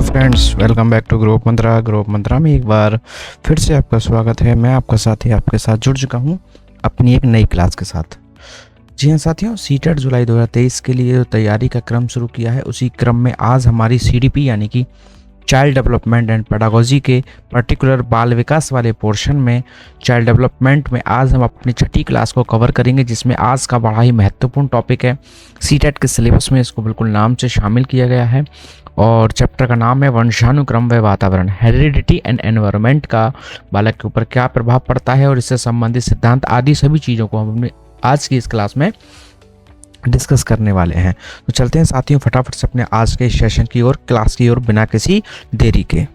Hello friends, welcome back to ग्रोप मंत्रा। ग्रोप मंत्रा में एक बार फिर से आपका स्वागत है। मैं आपका साथी आपके साथ जुड़ चुका हूं अपनी एक नई क्लास के साथ। जी हाँ साथियों, सीटेट जुलाई 2023 के लिए तैयारी का क्रम शुरू किया है। उसी क्रम में आज हमारी सीडीपी यानी कि चाइल्ड डेवलपमेंट एंड पेडागोजी के पर्टिकुलर बाल विकास वाले पोर्शन में चाइल्ड डेवलपमेंट में आज हम अपनी छठी क्लास को कवर करेंगे, जिसमें आज का बड़ा ही महत्वपूर्ण टॉपिक है। सीटेट के सिलेबस में इसको बिल्कुल नाम से शामिल किया गया है और चैप्टर का नाम है वंशानुक्रम व वातावरण, हेरिडिटी एंड एनवायरनमेंट का बालक के ऊपर क्या प्रभाव पड़ता है और इससे संबंधित सिद्धांत आदि सभी चीज़ों को हम अपने आज की इस क्लास में डिस्कस करने वाले हैं। तो चलते हैं साथियों फटाफट से अपने आज के सेशन की ओर, क्लास की ओर, बिना किसी देरी के।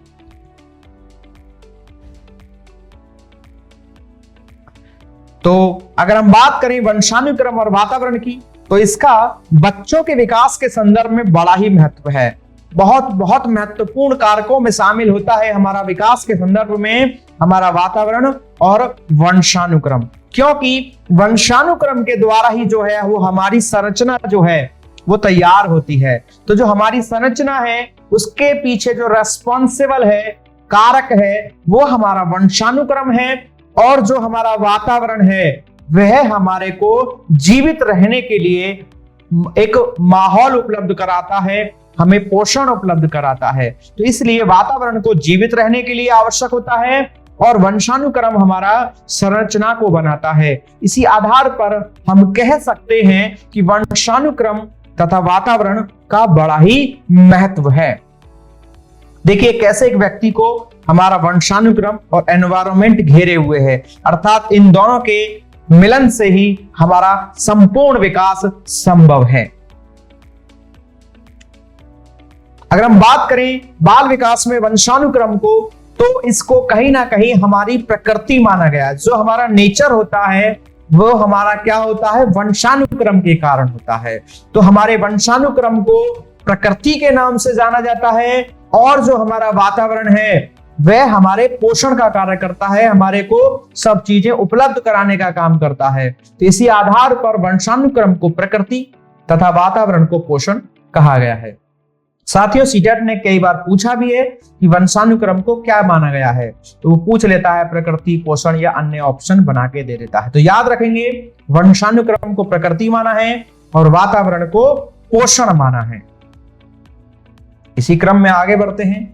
तो अगर हम बात करें वंशानुक्रम और वातावरण की, तो इसका बच्चों के विकास के संदर्भ में बड़ा ही महत्व है। बहुत महत्वपूर्ण कारकों में शामिल होता है हमारा विकास के संदर्भ में हमारा वातावरण और वंशानुक्रम, क्योंकि वंशानुक्रम के द्वारा ही जो है वो हमारी संरचना जो है वो तैयार होती है। तो जो हमारी संरचना है उसके पीछे जो रेस्पॉन्सिबल है, कारक है, वो हमारा वंशानुक्रम है। और जो हमारा वातावरण है वह हमारे को जीवित रहने के लिए एक माहौल उपलब्ध कराता है, हमें पोषण उपलब्ध कराता है। तो इसलिए वातावरण को जीवित रहने के लिए आवश्यक होता है और वंशानुक्रम हमारा संरचना को बनाता है। इसी आधार पर हम कह सकते हैं कि वंशानुक्रम तथा वातावरण का बड़ा ही महत्व है। देखिए कैसे एक व्यक्ति को हमारा वंशानुक्रम और एनवायरनमेंट घेरे हुए है, अर्थात इन दोनों के मिलन से ही हमारा संपूर्ण विकास संभव है। अगर हम बात करें बाल विकास में वंशानुक्रम को, तो इसको कहीं ना कहीं हमारी प्रकृति माना गया। जो हमारा नेचर होता है वो हमारा क्या होता है, वंशानुक्रम के कारण होता है। तो हमारे वंशानुक्रम को प्रकृति के नाम से जाना जाता है और जो हमारा वातावरण है वह हमारे पोषण का कार्य करता है, हमारे को सब चीजें उपलब्ध कराने का काम करता है। तो इसी आधार पर वंशानुक्रम को प्रकृति तथा वातावरण को पोषण कहा गया है। साथियों, सीटेट ने कई बार पूछा भी है कि वंशानुक्रम को क्या माना गया है, तो वो पूछ लेता है प्रकृति, पोषण या अन्य ऑप्शन बना के दे देता है। तो याद रखेंगे वंशानुक्रम को प्रकृति माना है और वातावरण को पोषण माना है। इसी क्रम में आगे बढ़ते हैं।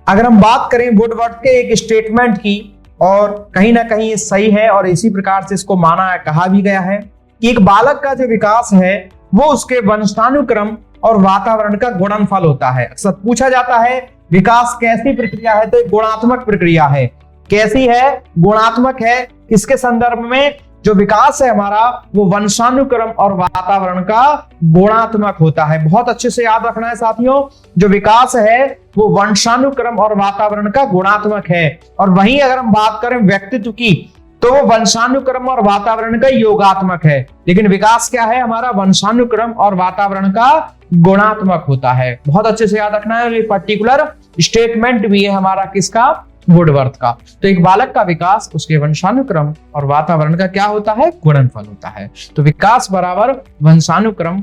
अगर हम बात करें वुडवर्ड के एक स्टेटमेंट की, और कहीं ना कहीं ये सही है और इसी प्रकार से इसको माना है, कहा भी गया है कि एक बालक का जो विकास है वो उसके वंशानुक्रम और वातावरण का गुणनफल होता है। अक्सर पूछा जाता है विकास कैसी प्रक्रिया है, तो एक गुणात्मक प्रक्रिया है। कैसी है? गुणात्मक है। इसके संदर्भ में जो विकास है हमारा वो वंशानुक्रम और वातावरण का गुणात्मक होता है। बहुत अच्छे से याद रखना है साथियों, जो विकास है वो वंशानुक्रम और वातावरण का गुणात्मक है। और वहीं अगर हम बात करें व्यक्तित्व की, तो वो वंशानुक्रम और वातावरण का योगात्मक है। लेकिन विकास क्या है हमारा, वंशानुक्रम और वातावरण का गुणात्मक होता है। बहुत अच्छे से याद रखना है। ये पर्टिकुलर स्टेटमेंट भी है हमारा किसका, वुडवर्थ का। तो एक बालक का विकास उसके वंशानुक्रम और वातावरण का क्या होता है, गुणनफल होता है। तो विकास बराबर वंशानुक्रम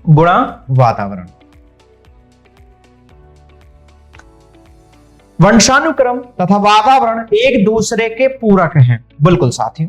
गुणा वातावरण। वंशानुक्रम तथा वातावरण एक दूसरे के पूरक हैं। बिल्कुल साथियों,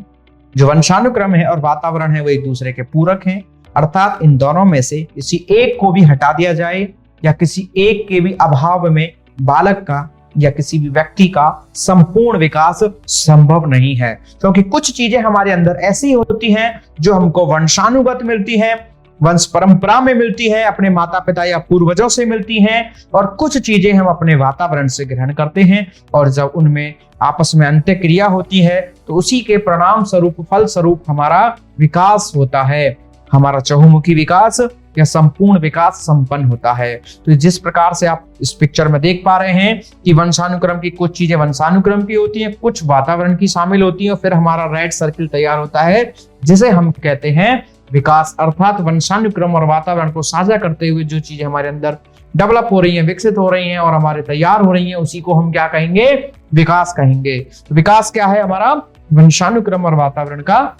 जो वंशानुक्रम है और वातावरण है वो एक दूसरे के पूरक हैं, अर्थात इन दोनों में से किसी एक को भी हटा दिया जाए या किसी एक के भी अभाव में बालक का या किसी भी व्यक्ति का संपूर्ण विकास संभव नहीं है। क्योंकि कुछ चीजें हमारे अंदर ऐसी होती हैं जो हमको वंशानुगत मिलती हैं, वंश परंपरा में मिलती है, अपने माता पिता या पूर्वजों से मिलती हैं, और कुछ चीजें हम अपने वातावरण से ग्रहण करते हैं। और जब उनमें आपस में अंत्यक्रिया होती है तो उसी के परिणाम स्वरूप, फल स्वरूप हमारा विकास होता है। हमारा चहुमुखी विकास या संपूर्ण विकास संपन्न होता है। तो जिस प्रकार से आप इस पिक्चर में देख पा रहे हैं कि वंशानुक्रम की कुछ चीजें वंशानुक्रम की होती हैं, कुछ वातावरण की शामिल होती है, और फिर हमारा रेड सर्किल तैयार होता है जिसे हम कहते हैं विकास। अर्थात वंशानुक्रम और वातावरण को साझा करते हुए जो चीजें हमारे अंदर डेवलप हो रही हैं, विकसित हो रही हैं और हमारे तैयार हो रही हैं, उसी को हम क्या कहेंगे, विकास कहेंगे। तो विकास क्या है हमारा, वंशानुक्रम और वातावरण का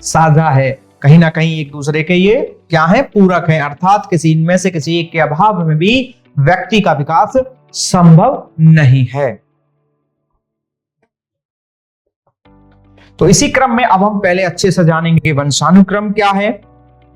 साझा है। कहीं ना कहीं एक दूसरे के ये क्या है, पूरक है, अर्थात किसी इनमें से किसी एक के अभाव में भी व्यक्ति का विकास संभव नहीं है। तो इसी क्रम में अब हम पहले अच्छे से जानेंगे वंशानुक्रम क्या है।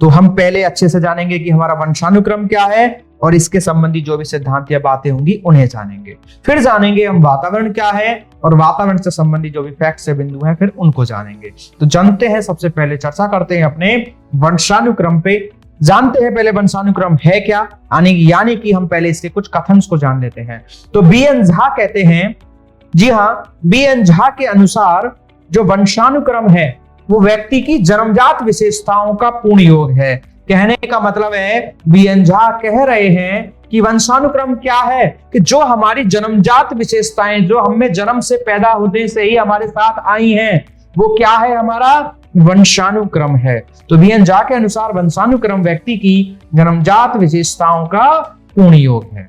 तो हम पहले अच्छे से जानेंगे कि हमारा वंशानुक्रम क्या है और इसके संबंधी जो भी सिद्धांत या बातें होंगी उन्हें जानेंगे। फिर जानेंगे हम वातावरण क्या है और वातावरण से संबंधित जो भी फैक्ट्स या बिंदु हैं फिर उनको जानेंगे। तो जानते हैं, सबसे पहले चर्चा करते हैं अपने वंशानुक्रम पे। जानते हैं पहले वंशानुक्रम है क्या, यानी कि हम पहले इसके कुछ कथन्स को जान लेते हैं। तो बी.एन. झा कहते हैं, जी हाँ, बी.एन. झा के अनुसार जो वंशानुक्रम है वो व्यक्ति की जन्मजात विशेषताओं का पूर्ण योग है। कहने का मतलब है बी.एन. झा कह रहे हैं कि वंशानुक्रम क्या है कि जो हमारी जन्मजात विशेषताएं जो हमें जन्म से पैदा होने से ही हमारे साथ आई हैं वो क्या है, हमारा वंशानुक्रम है। तो बी.एन. झा के अनुसार वंशानुक्रम व्यक्ति की जन्मजात विशेषताओं का पूर्ण योग है।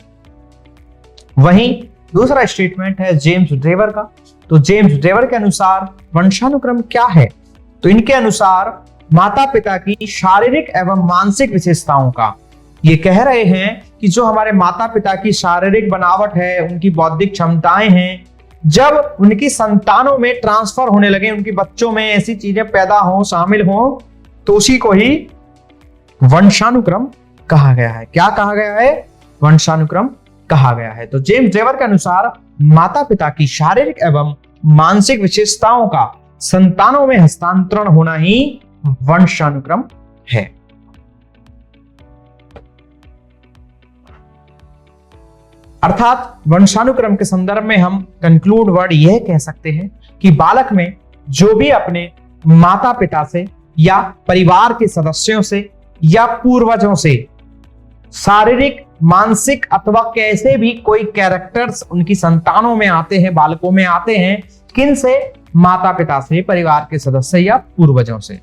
वहीं दूसरा स्टेटमेंट है जेम्स ड्रेवर का। तो जेम्स ड्रेवर के अनुसार वंशानुक्रम क्या है, तो इनके अनुसार माता पिता की शारीरिक एवं मानसिक विशेषताओं का, ये कह रहे हैं कि जो हमारे माता पिता की शारीरिक बनावट है, उनकी बौद्धिक क्षमताएं हैं, जब उनकी संतानों में ट्रांसफर होने लगे, उनकी बच्चों में ऐसी चीजें पैदा हो, शामिल हो, तो उसी को ही वंशानुक्रम कहा गया है। क्या कहा गया है, वंशानुक्रम कहा गया है। तो जेम्स ड्रेवर के अनुसार माता पिता की शारीरिक एवं मानसिक विशेषताओं का संतानों में हस्तांतरण होना ही वंशानुक्रम है। अर्थात वंशानुक्रम के संदर्भ में हम कंक्लूड वर्ड यह कह सकते हैं कि बालक में जो भी अपने माता पिता से या परिवार के सदस्यों से या पूर्वजों से शारीरिक, मानसिक अथवा कैसे भी कोई कैरेक्टर्स उनकी संतानों में आते हैं, बालकों में आते हैं, किन से, माता पिता से, परिवार के सदस्य या पूर्वजों से,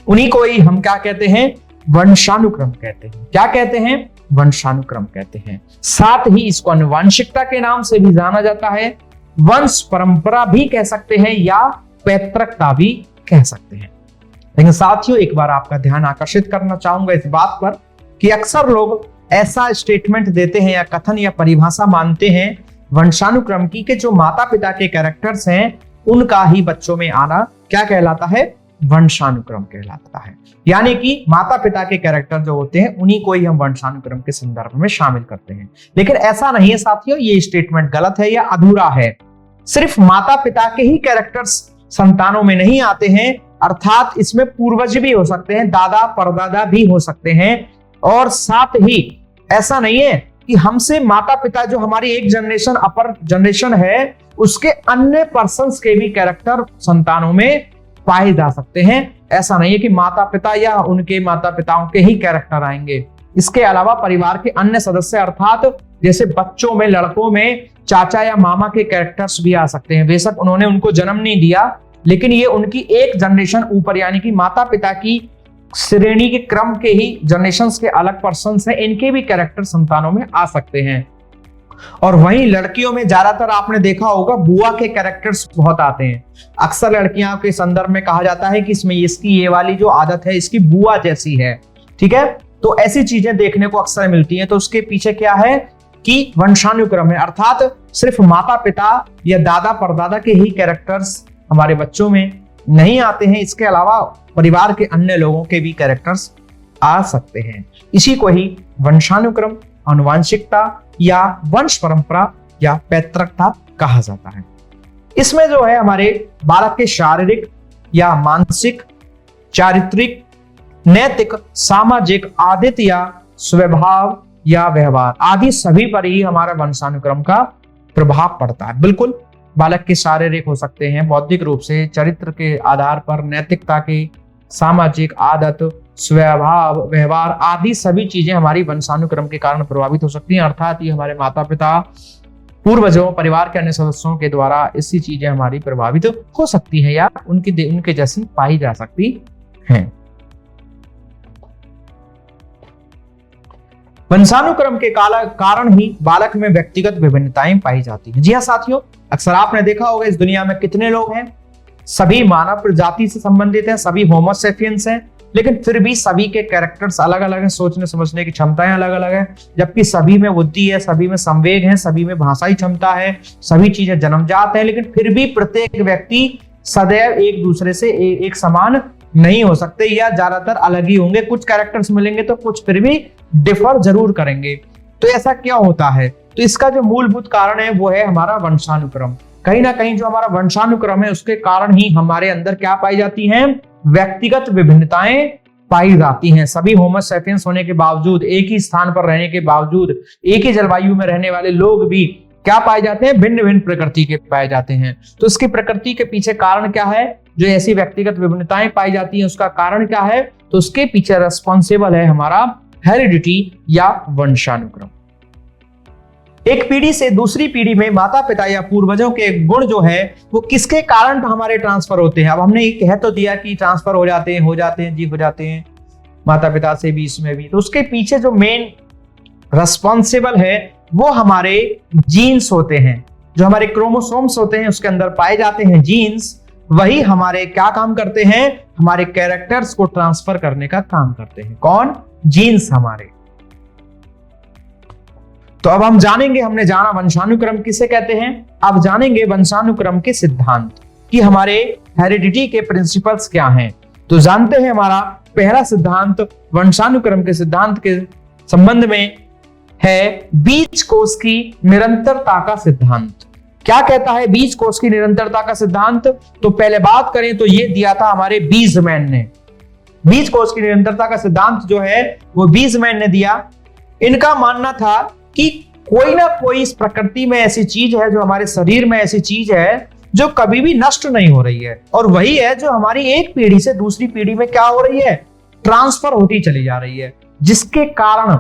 उन्हीं को ही हम क्या कहते हैं, वंशानुक्रम कहते हैं। क्या कहते हैं, वंशानुक्रम कहते हैं। साथ ही इसको आनुवंशिकता के नाम से भी जाना जाता है, वंश परंपरा भी कह सकते हैं या पैतृकता भी कह सकते हैं। लेकिन साथियों, एक बार आपका ध्यान आकर्षित करना चाहूंगा इस बात पर कि अक्सर लोग ऐसा स्टेटमेंट देते हैं या कथन या परिभाषा मानते हैं वंशानुक्रम की कि जो माता पिता के कैरेक्टर्स हैं उनका ही बच्चों में आना क्या कहलाता है, वंशानुक्रम कहलाता है। यानी कि माता पिता के कैरेक्टर जो होते हैं उन्हीं को ही हम वंशानुक्रम के संदर्भ में शामिल करते हैं। लेकिन ऐसा नहीं है साथियों, ये स्टेटमेंट गलत है या अधूरा है। सिर्फ माता पिता के ही कैरेक्टर्स संतानों में नहीं आते हैं, अर्थात इसमें पूर्वज भी हो सकते हैं, दादा परदादा भी हो सकते हैं। और साथ ही ऐसा नहीं है कि हमसे माता पिता जो हमारी एक जनरेशन अपर जनरेशन है उसके अन्य पर्संस के भी कैरेक्टर संतानों में पाए जा सकते हैं। ऐसा नहीं है कि माता पिता या उनके माता पिताओं के ही कैरेक्टर आएंगे, इसके अलावा परिवार के अन्य सदस्य अर्थात जैसे बच्चों में, लड़कों में चाचा या मामा के कैरेक्टर्स भी आ सकते हैं। बेशक उन्होंने उनको जन्म नहीं दिया, लेकिन ये उनकी एक जनरेशन ऊपर यानी कि माता पिता की श्रेणी के क्रम के ही जनरेशंस के अलग पर्संस हैं, इनके भी कैरेक्टर संतानों में आ सकते हैं। और वहीं लड़कियों में ज्यादातर आपने देखा होगा बुआ के कैरेक्टर्स बहुत आते हैं। अक्सर लड़कियों के संदर्भ में कहा जाता है कि इसमें इसकी ये वाली जो आदत है इसकी बुआ जैसी है, ठीक है। तो ऐसी चीजें देखने को अक्सर मिलती हैं। तो उसके पीछे क्या है कि वंशानुक्रम है, अर्थात सिर्फ माता पिता या दादा परदादा के ही कैरेक्टर्स हमारे बच्चों में नहीं आते हैं, इसके अलावा परिवार के अन्य लोगों के भी कैरेक्टर्स आ सकते हैं। इसी को ही वंशानुक्रम, आनुवंशिकता या वंश परंपरा या पैतृकता कहा जाता है। इसमें जो है हमारे बालक के शारीरिक या मानसिक, चारित्रिक, नैतिक, सामाजिक, आदित्य या स्वभाव या व्यवहार आदि सभी पर ही हमारा वंशानुक्रम का प्रभाव पड़ता है। बिल्कुल, बालक के शारीरिक हो सकते हैं, बौद्धिक रूप से, चरित्र के आधार पर, नैतिकता के, सामाजिक, आदत, स्वभाव, व्यवहार आदि सभी चीजें हमारी वंशानुक्रम के कारण प्रभावित हो सकती हैं। अर्थात ये हमारे माता पिता, पूर्वजों, परिवार के अन्य सदस्यों के द्वारा ऐसी चीजें हमारी प्रभावित हो सकती हैं या उनके जैसी पाई जा सकती हैं। वंशानुक्रम के कारण ही बालक में व्यक्तिगत विभिन्नताएं पाई जाती हैं। जी हाँ साथियों, अक्सर आपने देखा होगा इस दुनिया में कितने लोग हैं, सभी मानव प्रजाति से संबंधित हैं, सभी होमो सेपियंस हैं, लेकिन फिर भी सभी के कैरेक्टर्स अलग अलग हैं, सोचने समझने की क्षमताएं अलग अलग है, जबकि सभी में बुद्धि है, सभी में संवेग है, सभी में भाषाई क्षमता है, सभी चीजें जन्मजात है, लेकिन फिर भी प्रत्येक व्यक्ति सदैव एक दूसरे से एक समान नहीं हो सकते, या ज्यादातर अलग ही होंगे। कुछ कैरेक्टर्स मिलेंगे तो कुछ फिर भी डिफर जरूर करेंगे। तो ऐसा क्या होता है? तो इसका जो मूलभूत कारण है वो है हमारा वंशानुक्रम। कहीं ना कहीं जो हमारा वंशानुक्रम है उसके कारण ही हमारे अंदर क्या पाई जाती हैं? व्यक्तिगत विभिन्नताएं पाई जाती हैं। सभी होमो सैपियंस होने के बावजूद, एक ही स्थान पर रहने के बावजूद, एक ही जलवायु में रहने वाले लोग भी क्या पाए जाते हैं? भिन्न भिन्न प्रकृति के पाए जाते हैं। तो इसकी प्रकृति के पीछे कारण क्या है? जो ऐसी व्यक्तिगत विभिन्नताएं पाई जाती हैं उसका कारण क्या है? तो उसके पीछे रिस्पॉन्सिबल है हमारा हेरिडिटी या वंशानुक्रम। एक पीढ़ी से दूसरी पीढ़ी में माता पिता या पूर्वजों के गुण जो है वो किसके कारण हमारे ट्रांसफर होते हैं? अब हमने ये कह तो दिया कि ट्रांसफर हो जाते हैं जी, हो जाते हैं माता पिता से भी, इसमें भी। तो उसके पीछे जो मेन रिस्पॉन्सिबल है वो हमारे जीन्स होते हैं। जो हमारे क्रोमोसोम्स होते हैं उसके अंदर पाए जाते हैं जीन्स, वही हमारे क्या काम करते हैं? हमारे कैरेक्टर्स को ट्रांसफर करने का काम करते हैं। कौन? जीन्स हमारे। तो अब हम जानेंगे, हमने जाना वंशानुक्रम किसे कहते हैं, अब जानेंगे वंशानुक्रम के सिद्धांत कि हमारे हेरिडिटी के प्रिंसिपल्स क्या हैं। तो जानते हैं हमारा पहला सिद्धांत वंशानुक्रम के सिद्धांत के संबंध में है बीज कोष की निरंतरता का सिद्धांत। क्या कहता है बीज कोष की निरंतरता का सिद्धांत? तो पहले बात करें तो ये दिया था हमारे बीजमैन ने। बीज कोष की निरंतरता का सिद्धांत जो है वो बीजमैन ने दिया। इनका मानना था कि कोई ना कोई इस प्रकृति में ऐसी चीज है, जो हमारे शरीर में ऐसी चीज है जो कभी भी नष्ट नहीं हो रही है, और वही है जो हमारी एक पीढ़ी से दूसरी पीढ़ी में क्या हो रही है? ट्रांसफर होती चली जा रही है, जिसके कारण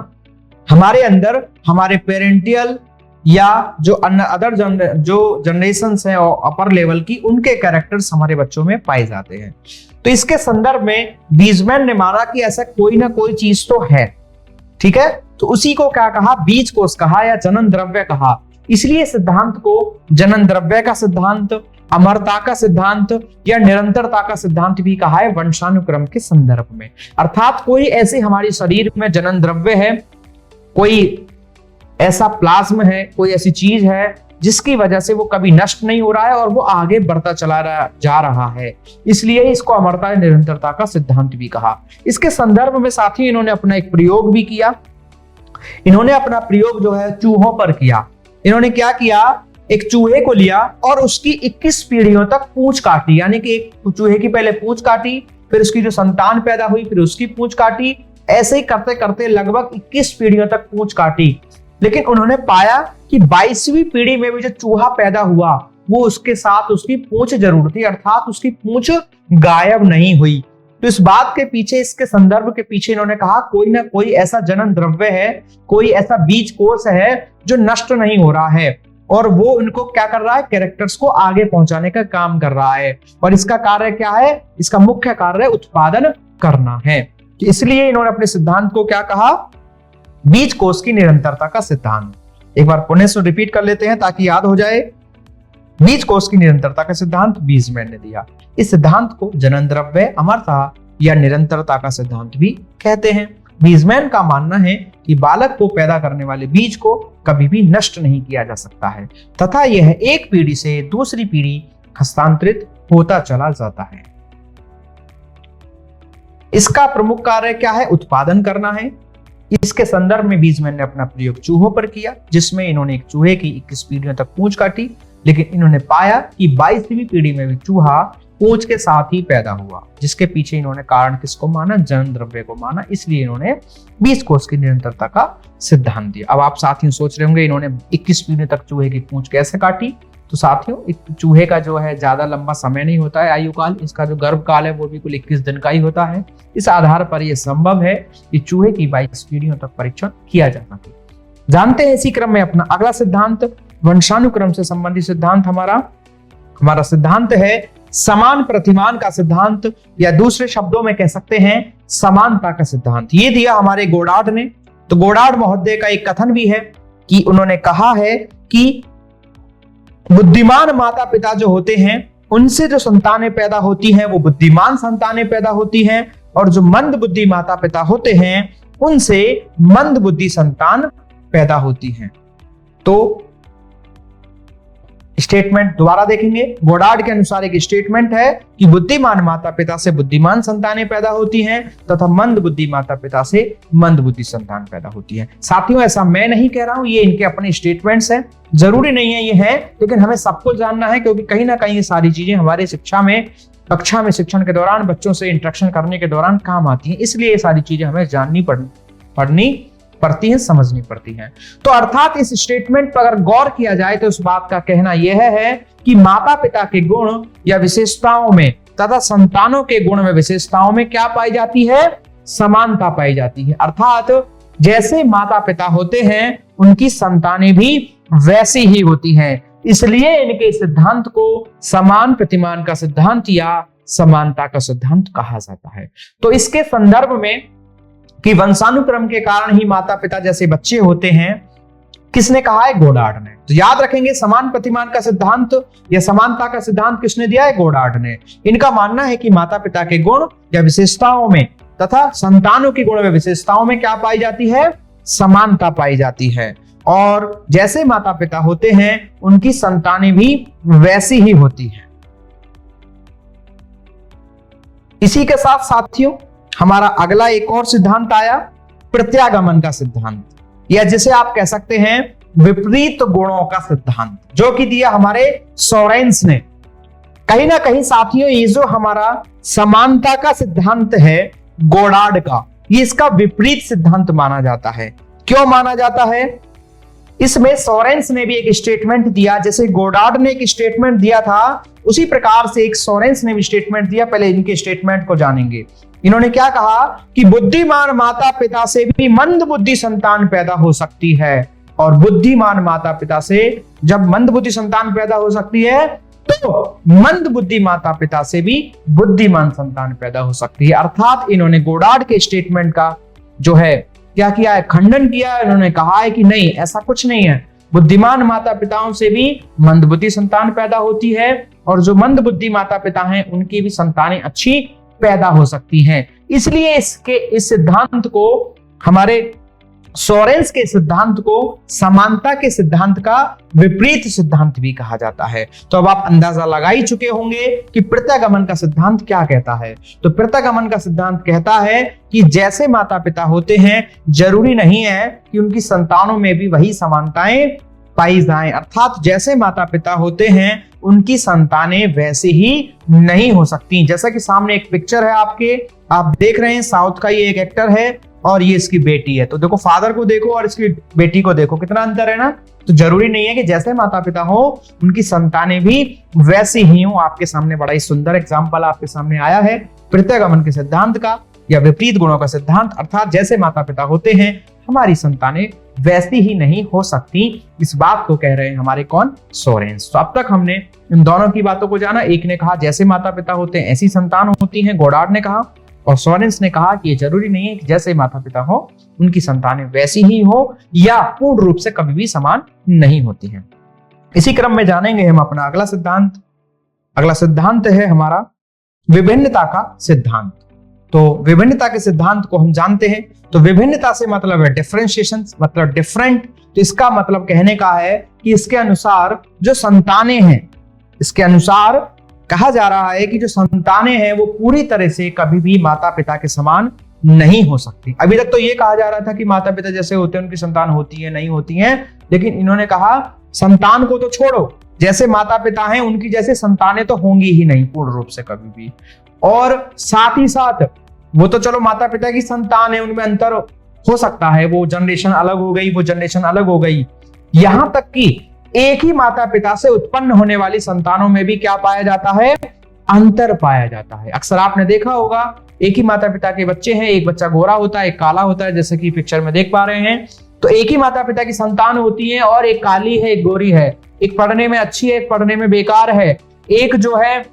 हमारे अंदर हमारे पेरेंटियल या जो अदर जो जनरेशंस हैं और अपर लेवल की, उनके कैरेक्टर्स हमारे बच्चों में पाए जाते हैं। तो इसके संदर्भ में बीजमैन ने माना कि ऐसा कोई ना कोई चीज तो है, ठीक है। तो उसी को क्या कहा? बीज कोष कहा या जनन द्रव्य कहा। इसलिए सिद्धांत को जनन द्रव्य का सिद्धांत, अमरता का सिद्धांत या निरंतरता का सिद्धांत भी कहा है वंशानुक्रम के संदर्भ में। अर्थात कोई ऐसे हमारे शरीर में जनन द्रव्य है, कोई ऐसा प्लाज्म है, कोई ऐसी चीज है जिसकी वजह से वो कभी नष्ट नहीं हो रहा है और वो आगे बढ़ता जा रहा है, इसलिए इसको अमरता या निरंतरता का सिद्धांत भी कहा। इसके संदर्भ में साथ ही इन्होंने अपना एक प्रयोग भी किया। इन्होंने अपना प्रयोग जो है चूहों पर किया। इन्होंने क्या किया? एक चूहे को लिया और उसकी 21 पीढ़ियों तक पूंछ काटी, यानी कि एक चूहे की पहले पूंछ काटी, फिर उसकी जो संतान पैदा हुई, फिर उसकी पूंछ काटी, ऐसे ही करते करते लगभग 21 पीढ़ियों तक पूंछ काटी। लेकिन उन्होंने पाया कि 22वीं पीढ़ी में भी जो चूहा पैदा हुआ वो उसके साथ उसकी पूंछ जरूर थी, अर्थात उसकी पूंछ गायब नहीं हुई। तो इस बात के पीछे, इसके संदर्भ के पीछे इन्होंने कहा कोई ना कोई ऐसा जनन द्रव्य है, कोई ऐसा बीज कोष है जो नष्ट नहीं हो रहा है, और वो उनको क्या कर रहा है? कैरेक्टर्स को आगे पहुंचाने का काम कर रहा है। और इसका कार्य क्या है? इसका मुख्य कार्य उत्पादन करना है। तो इसलिए इन्होंने अपने सिद्धांत को क्या कहा? बीज कोष की निरंतरता का सिद्धांत। एक बार पुनः से रिपीट कर लेते हैं ताकि याद हो जाए। बीज कोष की निरंतरता का सिद्धांत बीजमैन ने दिया। इस सिद्धांत को जनन द्रव्य, अमरता या निरंतरता का सिद्धांत भी कहते हैं। बीजमैन का मानना है कि बालक को पैदा करने वाले बीज को कभी भी नष्ट नहीं किया जा सकता है तथा यह एक पीढ़ी से दूसरी पीढ़ी हस्तांतरित होता चला जाता है। इसका प्रमुख कार्य क्या है? उत्पादन करना है। इसके संदर्भ में बीजमैन ने अपना प्रयोग चूहों पर किया, जिसमें इन्होंने एक चूहे की 21 पीढ़ियों तक पूंछ काटी, लेकिन इन्होंने पाया कि 22वीं पीढ़ी में भी चूहा पूंछ के साथ ही पैदा हुआ, जिसके पीछे इन्होंने कारण किसको माना? जनन द्रव्य को माना। इसलिए इन्होंने बीज कोष की निरंतरता का सिद्धांत दिया। अब आप साथियों सोच रहे होंगे इन्होंने 21 पीढ़ी तक चूहे की पूंछ कैसे काटी? तो साथियों, एक चूहे का जो है ज्यादा लंबा समय नहीं होता है आयु काल, इसका जो गर्भ काल है वो भी कुल 21 दिन का ही होता है। इस आधार पर यह संभव है कि चूहे की 22 पीढ़ियों तक परीक्षण किया जा सके। जानते हैं इसी क्रम में अपना अगला सिद्धांत, वंशानुक्रम से संबंधित सिद्धांत हमारा सिद्धांत है समान प्रतिमान का सिद्धांत, या दूसरे शब्दों में कह सकते हैं समानता का सिद्धांत। ये दिया हमारे गोडार्ड ने। तो गोडार्ड महोदय का एक कथन भी है कि उन्होंने कहा है कि बुद्धिमान माता पिता जो होते हैं उनसे जो संतानें पैदा होती हैं वो बुद्धिमान संतानें पैदा होती हैं, और जो मंद बुद्धि माता पिता होते हैं उनसे मंद बुद्धि संतान पैदा होती है। तो स्टेटमेंट दोबारा देखेंगे। गोडार्ड के अनुसार एक स्टेटमेंट है कि बुद्धिमान माता पिता से बुद्धिमान संतानें पैदा होती हैं तथा मंद बुद्धि माता पिता से मंद बुद्धि संतान पैदा होती है। साथियों, ऐसा मैं नहीं कह रहा हूं, ये इनके अपने स्टेटमेंट्स हैं, जरूरी नहीं है ये है, लेकिन हमें सबको जानना है क्योंकि कहीं ना कहीं ये सारी चीजें हमारे शिक्षा में, कक्षा में शिक्षण के दौरान बच्चों से इंटरेक्शन करने के दौरान काम आती हैं। इसलिए ये सारी चीजें हमें जाननी पढ़नी पड़ती हैं, समझनी पड़ती हैं। तो अर्थात इस स्टेटमेंट पर अगर गौर किया जाए तो उस बात का कहना यह है कि माता पिता के गुण या विशेषताओं में तथा संतानों के गुण में विशेषताओं में क्या पाई जाती है? समानता पाई जाती है। अर्थात जैसे माता पिता होते हैं उनकी संतानें भी वैसी ही होती हैं। इसलिए इनके सिद्धांत को समान प्रतिमान का सिद्धांत या समानता का सिद्धांत कहा जाता है। तो इसके संदर्भ में कि वंशानुक्रम के कारण ही माता पिता जैसे बच्चे होते हैं, किसने कहा है? गोडार्ड ने। तो याद रखेंगे, समान प्रतिमान का सिद्धांत या समानता का सिद्धांत किसने दिया है? गोडार्ड ने। इनका मानना है कि माता पिता के गुण या विशेषताओं में तथा संतानों के गुण व विशेषताओं में क्या पाई जाती है? समानता पाई जाती है। और जैसे माता पिता होते हैं उनकी संतानें भी वैसी ही होती हैं। इसी के साथ साथियों हमारा अगला एक और सिद्धांत आया, प्रत्यागमन का सिद्धांत, या जिसे आप कह सकते हैं विपरीत गुणों का सिद्धांत, जो कि दिया हमारे सोरेंस ने। कहीं ना कहीं साथियों ये जो हमारा समानता का सिद्धांत है गोडार्ड का, ये इसका विपरीत सिद्धांत माना जाता है। क्यों माना जाता है? इसमें सोरेंस ने भी एक स्टेटमेंट दिया, जैसे गोडार्ड ने एक स्टेटमेंट दिया था उसी प्रकार से एक सोरेंस ने भी स्टेटमेंट दिया। पहले इनके स्टेटमेंट को जानेंगे। इन्होंने क्या कहा कि बुद्धिमान माता पिता से भी मंद बुद्धि संतान पैदा हो सकती है, और बुद्धिमान माता पिता से जब मंद बुद्धि संतान पैदा हो सकती है तो मंद बुद्धि माता पिता से भी बुद्धिमान संतान पैदा हो सकती है। अर्थात इन्होंने गोडार्ड के स्टेटमेंट का जो है क्या किया है? खंडन किया है। इन्होंने कहा है कि नहीं, ऐसा कुछ नहीं है, बुद्धिमान माता पिताओं से भी मंद बुद्धि संतान पैदा होती है, और जो मंद बुद्धि माता पिता हैं उनकी भी संतानें अच्छी पैदा हो सकती हैं। इसलिए इस सिद्धांत को, हमारे सोरेंस के सिद्धांत को, समानता के सिद्धांत का विपरीत सिद्धांत भी कहा जाता है। तो अब आप अंदाजा लगा ही चुके होंगे कि प्रत्यागमन का सिद्धांत क्या कहता है। तो प्रत्यागमन का सिद्धांत कहता है कि जैसे माता पिता होते हैं जरूरी नहीं है कि उनकी संतानों में भी वही समानताएं पाई जाएं। अर्थात जैसे माता पिता होते हैं उनकी संतानें वैसे ही नहीं हो सकती। जैसा कि सामने एक पिक्चर है आपके, आप देख रहे हैं, साउथ का ये एक एक्टर है और ये इसकी बेटी है। तो देखो, फादर को देखो और इसकी बेटी को देखो, कितना अंतर है ना। तो जरूरी नहीं है कि जैसे माता पिता हो उनकी संतानें भी वैसी ही हो। आपके सामने बड़ा ही सुंदर एग्जाम्पल आपके सामने आया है प्रत्यागमन के सिद्धांत का या विपरीत गुणों का सिद्धांत। अर्थात जैसे माता पिता होते हैं हमारी संतानें वैसी ही नहीं हो सकती। इस बात को कह रहे हैं हमारे कौन? सोरेंस। तो अब तक हमने इन दोनों की बातों को जाना। एक ने कहा जैसे माता पिता होते हैं ऐसी संतान होती हैं, गोडार्ड ने कहा, और सोरेंस ने कहा कि ये जरूरी नहीं है कि जैसे माता पिता हो उनकी संतानें वैसी ही हो या पूर्ण रूप से कभी भी समान नहीं होती हैं। इसी क्रम में जानेंगे हम अपना अगला सिद्धांत। अगला सिद्धांत है हमारा विभिन्नता का सिद्धांत। तो विभिन्नता के सिद्धांत को हम जानते हैं। तो विभिन्नता से मतलब है डिफरेंशिएशन, मतलब डिफरेंट। तो इसका मतलब कहने का है कि इसके अनुसार जो संतानें हैं, इसके अनुसार कहा जा रहा है कि जो संतानें हैं वो पूरी तरह से कभी भी माता पिता के समान नहीं हो सकती। अभी तक तो ये कहा जा रहा था कि माता पिता जैसे होते हैं उनकी संतान होती है, नहीं होती है, लेकिन इन्होंने कहा संतान को तो छोड़ो, जैसे माता पिता हैं उनकी जैसे संतानें तो होंगी ही नहीं पूर्ण रूप से कभी भी। और साथ ही साथ वो तो चलो माता पिता की संतान है, उनमें अंतर हो सकता है, वो जनरेशन अलग हो गई, वो जनरेशन अलग हो गई। यहां तक कि एक ही माता पिता से उत्पन्न होने वाली संतानों में भी क्या पाया जाता है? अंतर पाया जाता है। अक्सर आपने देखा होगा एक ही माता पिता के बच्चे हैं, एक बच्चा गोरा होता है, एक काला होता है, जैसे कि पिक्चर में देख पा रहे हैं। तो एक ही माता पिता की संतान होती है और एक काली है, एक गोरी है, एक पढ़ने में अच्छी है, एक पढ़ने में बेकार है, एक जो है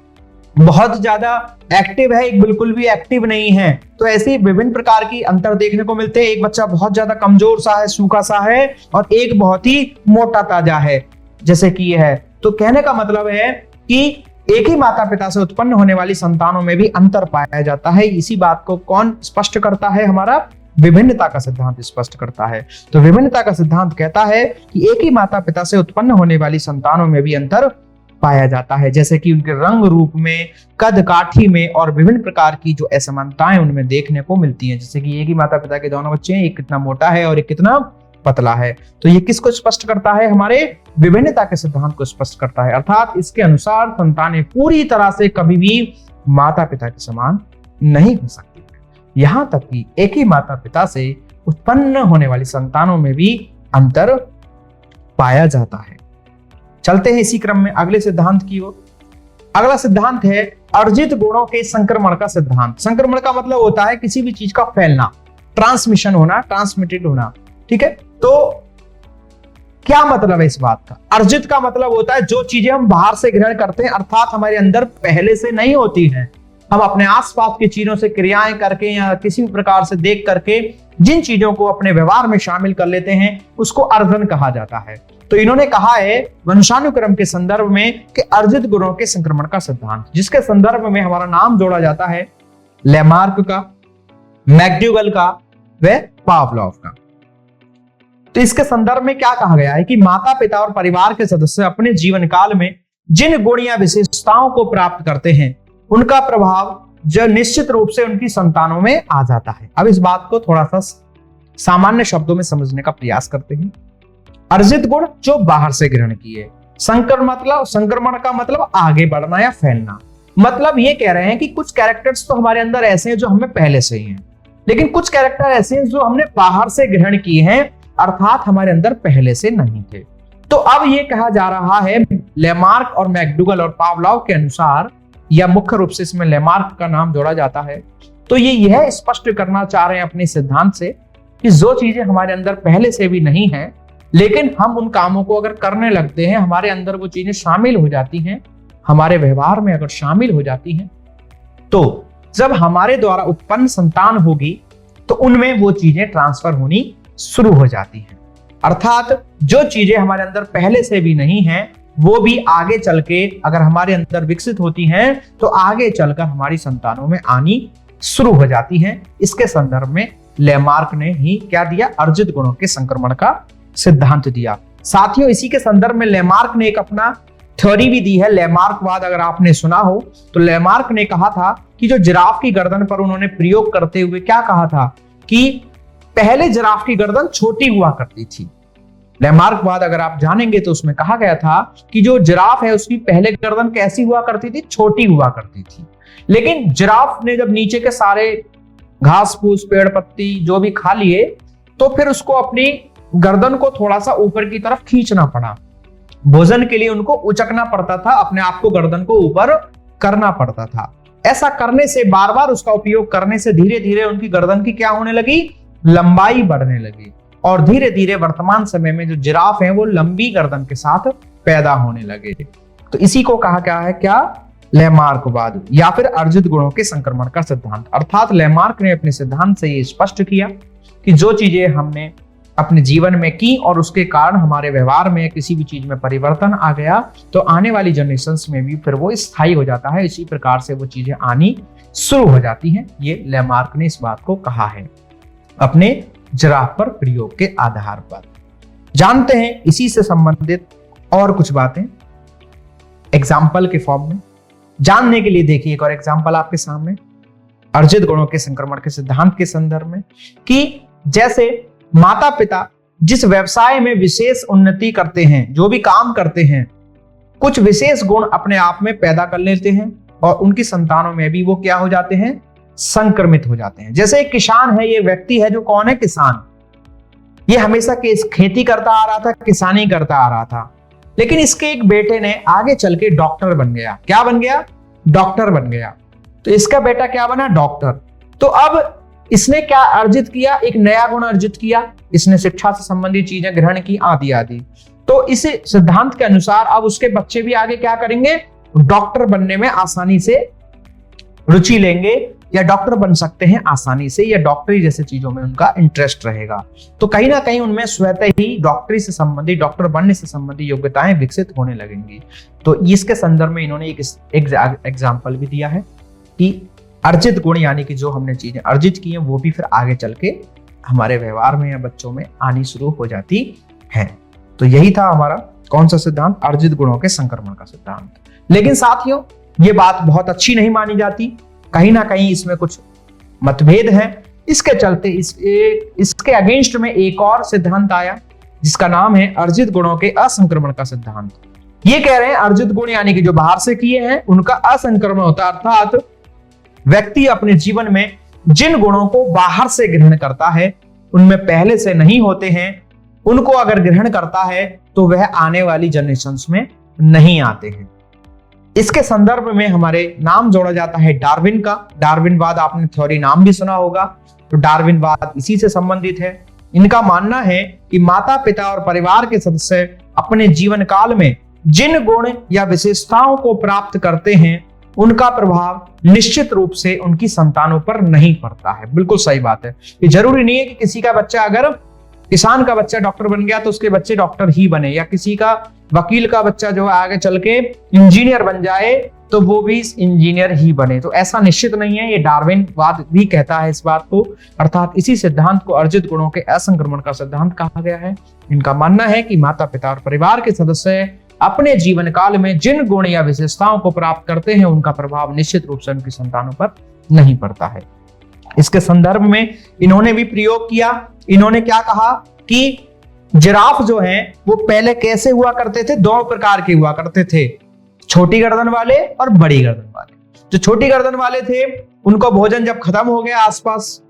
बहुत ज्यादा एक्टिव है, एक बिल्कुल भी एक्टिव नहीं है। तो ऐसे विभिन्न प्रकार की अंतर देखने को मिलते हैं। एक बच्चा बहुत ज्यादा कमजोर सा है, सूखा सा है, और एक बहुत ही मोटा ताजा है, जैसे कि ये है। तो कहने का मतलब है कि एक ही माता पिता से उत्पन्न होने वाली संतानों में भी अंतर पाया जाता है। इसी बात को कौन स्पष्ट करता है? हमारा विभिन्नता का सिद्धांत स्पष्ट करता है। तो विभिन्नता का सिद्धांत कहता है कि एक ही माता पिता से उत्पन्न होने वाली संतानों में भी अंतर पाया जाता है, जैसे कि उनके रंग रूप में, कद काठी में और विभिन्न प्रकार की जो असमानताएं उनमें देखने को मिलती हैं। जैसे कि एक ही माता पिता के दोनों बच्चे हैं, एक कितना मोटा है और एक कितना पतला है। तो ये किसको स्पष्ट करता है? हमारे विभिन्नता के सिद्धांत को स्पष्ट करता है। अर्थात इसके अनुसार संतानें पूरी तरह से कभी भी माता पिता के समान नहीं हो सकती, यहां तक कि एक ही माता पिता से उत्पन्न होने वाली संतानों में भी अंतर पाया जाता है। चलते हैं इसी क्रम में अगले सिद्धांत की ओर। अगला सिद्धांत है अर्जित गुणों के संक्रमण का सिद्धांत। संक्रमण का मतलब होता है किसी भी चीज का फैलना, ट्रांसमिशन होना, ट्रांसमिटेड होना। ठीक है, तो क्या मतलब है इस बात का? अर्जित का मतलब होता है जो चीजें हम बाहर से ग्रहण करते हैं, अर्थात हमारे अंदर पहले से नहीं होती हैं। हम अपने आसपास की चीजों से क्रियाएं करके या किसी भी प्रकार से देख करके जिन चीजों को अपने व्यवहार में शामिल कर लेते हैं उसको अर्जन कहा जाता है। तो इन्होंने कहा है वंशानुक्रम के संदर्भ में कि अर्जित गुणों के संक्रमण का सिद्धांत, जिसके संदर्भ में हमारा नाम जोड़ा जाता है लेमार्क का, मैक्ड्यूगल का व पावलोव का। तो इसके संदर्भ में क्या कहा गया है कि माता पिता और परिवार के सदस्य अपने जीवन काल में जिन गुण या विशेषताओं को प्राप्त करते हैं उनका प्रभाव जो निश्चित रूप से उनकी संतानों में आ जाता है। अब इस बात को थोड़ा सा सामान्य शब्दों में समझने का प्रयास करते हैं। अर्जित गुण जो बाहर से ग्रहण किए, संक्रमण का मतलब आगे बढ़ना या फैलना। मतलब ये कह रहे हैं कि कुछ कैरेक्टर्स तो हमारे अंदर ऐसे हैं जो हमें पहले से ही हैं, लेकिन कुछ कैरेक्टर ऐसे हैं जो हमने बाहर से ग्रहण किए हैं, अर्थात हमारे अंदर पहले से नहीं थे। तो अब ये कहा जा रहा है लेमार्क और मैक्डूगल और पावलोव के अनुसार, या मुख्य रूप से इसमें लेमार्क का नाम जोड़ा जाता है, तो ये यह स्पष्ट करना चाह रहे हैं अपने सिद्धांत से कि जो चीजें हमारे अंदर पहले से भी नहीं है लेकिन हम उन कामों को अगर करने लगते हैं, हमारे अंदर वो चीजें शामिल हो जाती हैं, हमारे व्यवहार में अगर शामिल हो जाती हैं, तो जब हमारे द्वारा उत्पन्न संतान होगी तो उनमें वो चीजें ट्रांसफर होनी शुरू हो जाती हैं। अर्थात जो चीजें हमारे अंदर पहले से भी नहीं हैं वो भी आगे चल के अगर हमारे अंदर विकसित होती हैं तो आगे चलकर हमारी संतानों में आनी शुरू हो जाती हैं। इसके संदर्भ में लेमार्क ने ही क्या दिया? अर्जित गुणों के संक्रमण का सिद्धांत दिया। साथियों, इसी के संदर्भ में लेमार्क ने एक अपना थ्योरी भी दी है, लेमार्कवाद। अगर आपने सुना हो तो लेमार्क ने कहा था कि जो जिराफ की गर्दन पर उन्होंने प्रयोग करते हुए क्या कहा था कि पहले जिराफ की गर्दन छोटी हुआ करती थी। लेमार्कवाद अगर आप जानेंगे तो उसमें कहा गया था कि जो जिराफ है उसकी पहले गर्दन कैसी हुआ करती थी? छोटी हुआ करती थी। लेकिन जिराफ ने जब नीचे के सारे घास फूस, पेड़ पत्ती जो भी खा लिए तो फिर उसको अपनी गर्दन को थोड़ा सा ऊपर की तरफ खींचना पड़ा। भोजन के लिए उनको उचकना पड़ता था, अपने आप को गर्दन को ऊपर करना पड़ता था। ऐसा करने से, बार बार उसका उपयोग करने से धीरे धीरे उनकी गर्दन की क्या होने लगी? लंबाई बढ़ने लगी। और धीरे धीरे वर्तमान समय में जो जिराफ हैं वो लंबी गर्दन के साथ पैदा होने लगे। तो इसी को कहा क्या है? क्या? लेमार्कवाद या फिर अर्जित गुणों के संक्रमण का सिद्धांत। अर्थात लेमार्क ने अपने सिद्धांत से ये स्पष्ट किया कि जो चीजें हमने अपने जीवन में की और उसके कारण हमारे व्यवहार में किसी भी चीज में परिवर्तन आ गया तो आने वाली जनरेशंस में भी फिर वो स्थायी हो जाता है। इसी प्रकार से वो चीजें आनी शुरू हो जाती हैं। ये लेमार्क ने इस बात को कहा है अपने जिराफ पर प्रयोग के आधार पर। जानते हैं इसी से संबंधित और कुछ बातें एग्जाम्पल के फॉर्म में। जानने के लिए देखिए एक और एग्जाम्पल आपके सामने अर्जित गुणों के संक्रमण के सिद्धांत के संदर्भ में, कि जैसे माता पिता जिस व्यवसाय में विशेष उन्नति करते हैं, जो भी काम करते हैं, कुछ विशेष गुण अपने आप में पैदा कर लेते हैं और उनकी संतानों में भी वो क्या हो जाते हैं? संक्रमित हो जाते हैं। जैसे एक किसान है, ये व्यक्ति है जो कौन है? किसान। ये हमेशा खेती करता आ रहा था, किसानी करता आ रहा था, लेकिन इसके एक बेटे ने आगे चल के डॉक्टर बन गया। क्या बन गया? डॉक्टर बन गया। तो इसका बेटा क्या बना? डॉक्टर। तो अब इसने क्या अर्जित किया? एक नया गुण अर्जित किया। इसने शिक्षा से संबंधित चीजें ग्रहण की, आदि आदि। तो इस सिद्धांत के अनुसार अब उसके बच्चे भी आगे क्या करेंगे? डॉक्टर बनने में आसानी से रुचि लेंगे या डॉक्टर बन सकते हैं आसानी से, या डॉक्टरी जैसे चीजों में उनका इंटरेस्ट रहेगा। तो कहीं ना कहीं उनमें स्वतः ही डॉक्टरी से संबंधित, डॉक्टर बनने से संबंधित योग्यताएं विकसित होने लगेंगी। तो इसके संदर्भ में इन्होंने एक एग्जाम्पल भी दिया है कि अर्जित गुण, यानी कि जो हमने चीजें अर्जित की हैं वो भी फिर आगे चल के हमारे व्यवहार में या बच्चों में आनी शुरू हो जाती है। तो यही था हमारा कौन सा सिद्धांत, अर्जित गुणों के संक्रमण का सिद्धांत। लेकिन साथियों ये बात बहुत अच्छी नहीं मानी जाती, कहीं ना कहीं इसमें कुछ मतभेद है। इसके चलते इसके अगेंस्ट में एक और सिद्धांत आया जिसका नाम है अर्जित गुणों के असंक्रमण का सिद्धांत। ये कह रहे हैं अर्जित गुण यानी कि जो बाहर से किए हैं उनका असंक्रमण होता है, अर्थात व्यक्ति अपने जीवन में जिन गुणों को बाहर से ग्रहण करता है उनमें पहले से नहीं होते हैं, उनको अगर ग्रहण करता है तो वह आने वाली जनरेशंस में नहीं आते हैं। इसके संदर्भ में हमारे नाम जोड़ा जाता है डार्विन का। डार्विनवाद आपने थ्योरी नाम भी सुना होगा, तो डार्विनवाद इसी से संबंधित है। इनका मानना है कि माता पिता और परिवार के सदस्य अपने जीवन काल में जिन गुण या विशेषताओं को प्राप्त करते हैं उनका प्रभाव निश्चित रूप से उनकी संतानों पर नहीं पड़ता है। बिल्कुल सही बात है। ये जरूरी नहीं है कि किसी का बच्चा, अगर किसान का बच्चा डॉक्टर बन गया तो उसके बच्चे डॉक्टर ही बने, या किसी का वकील का बच्चा जो है आगे चल के इंजीनियर बन जाए तो वो भी इंजीनियर ही बने। तो ऐसा निश्चित नहीं है, ये डार्विनवाद भी कहता है इस बात को। अर्थात इसी सिद्धांत को अर्जित गुणों के असंक्रमण का सिद्धांत कहा गया है। इनका मानना है कि माता पिता और परिवार के सदस्य अपने जीवन काल में जिन गुण या विशेषताओं को प्राप्त करते हैं उनका प्रभाव निश्चित रूप से उनकी संतानों पर नहीं पड़ता है। इसके संदर्भ में इन्होंने भी प्रयोग किया। इन्होंने क्या कहा कि जिराफ जो है वो पहले कैसे हुआ करते थे, दो प्रकार के हुआ करते थे, छोटी गर्दन वाले और बड़ी गर्दन वाले। जो छोटी गर्दन वाले थे उनको भोजन जब खत्म हो गया, आसपास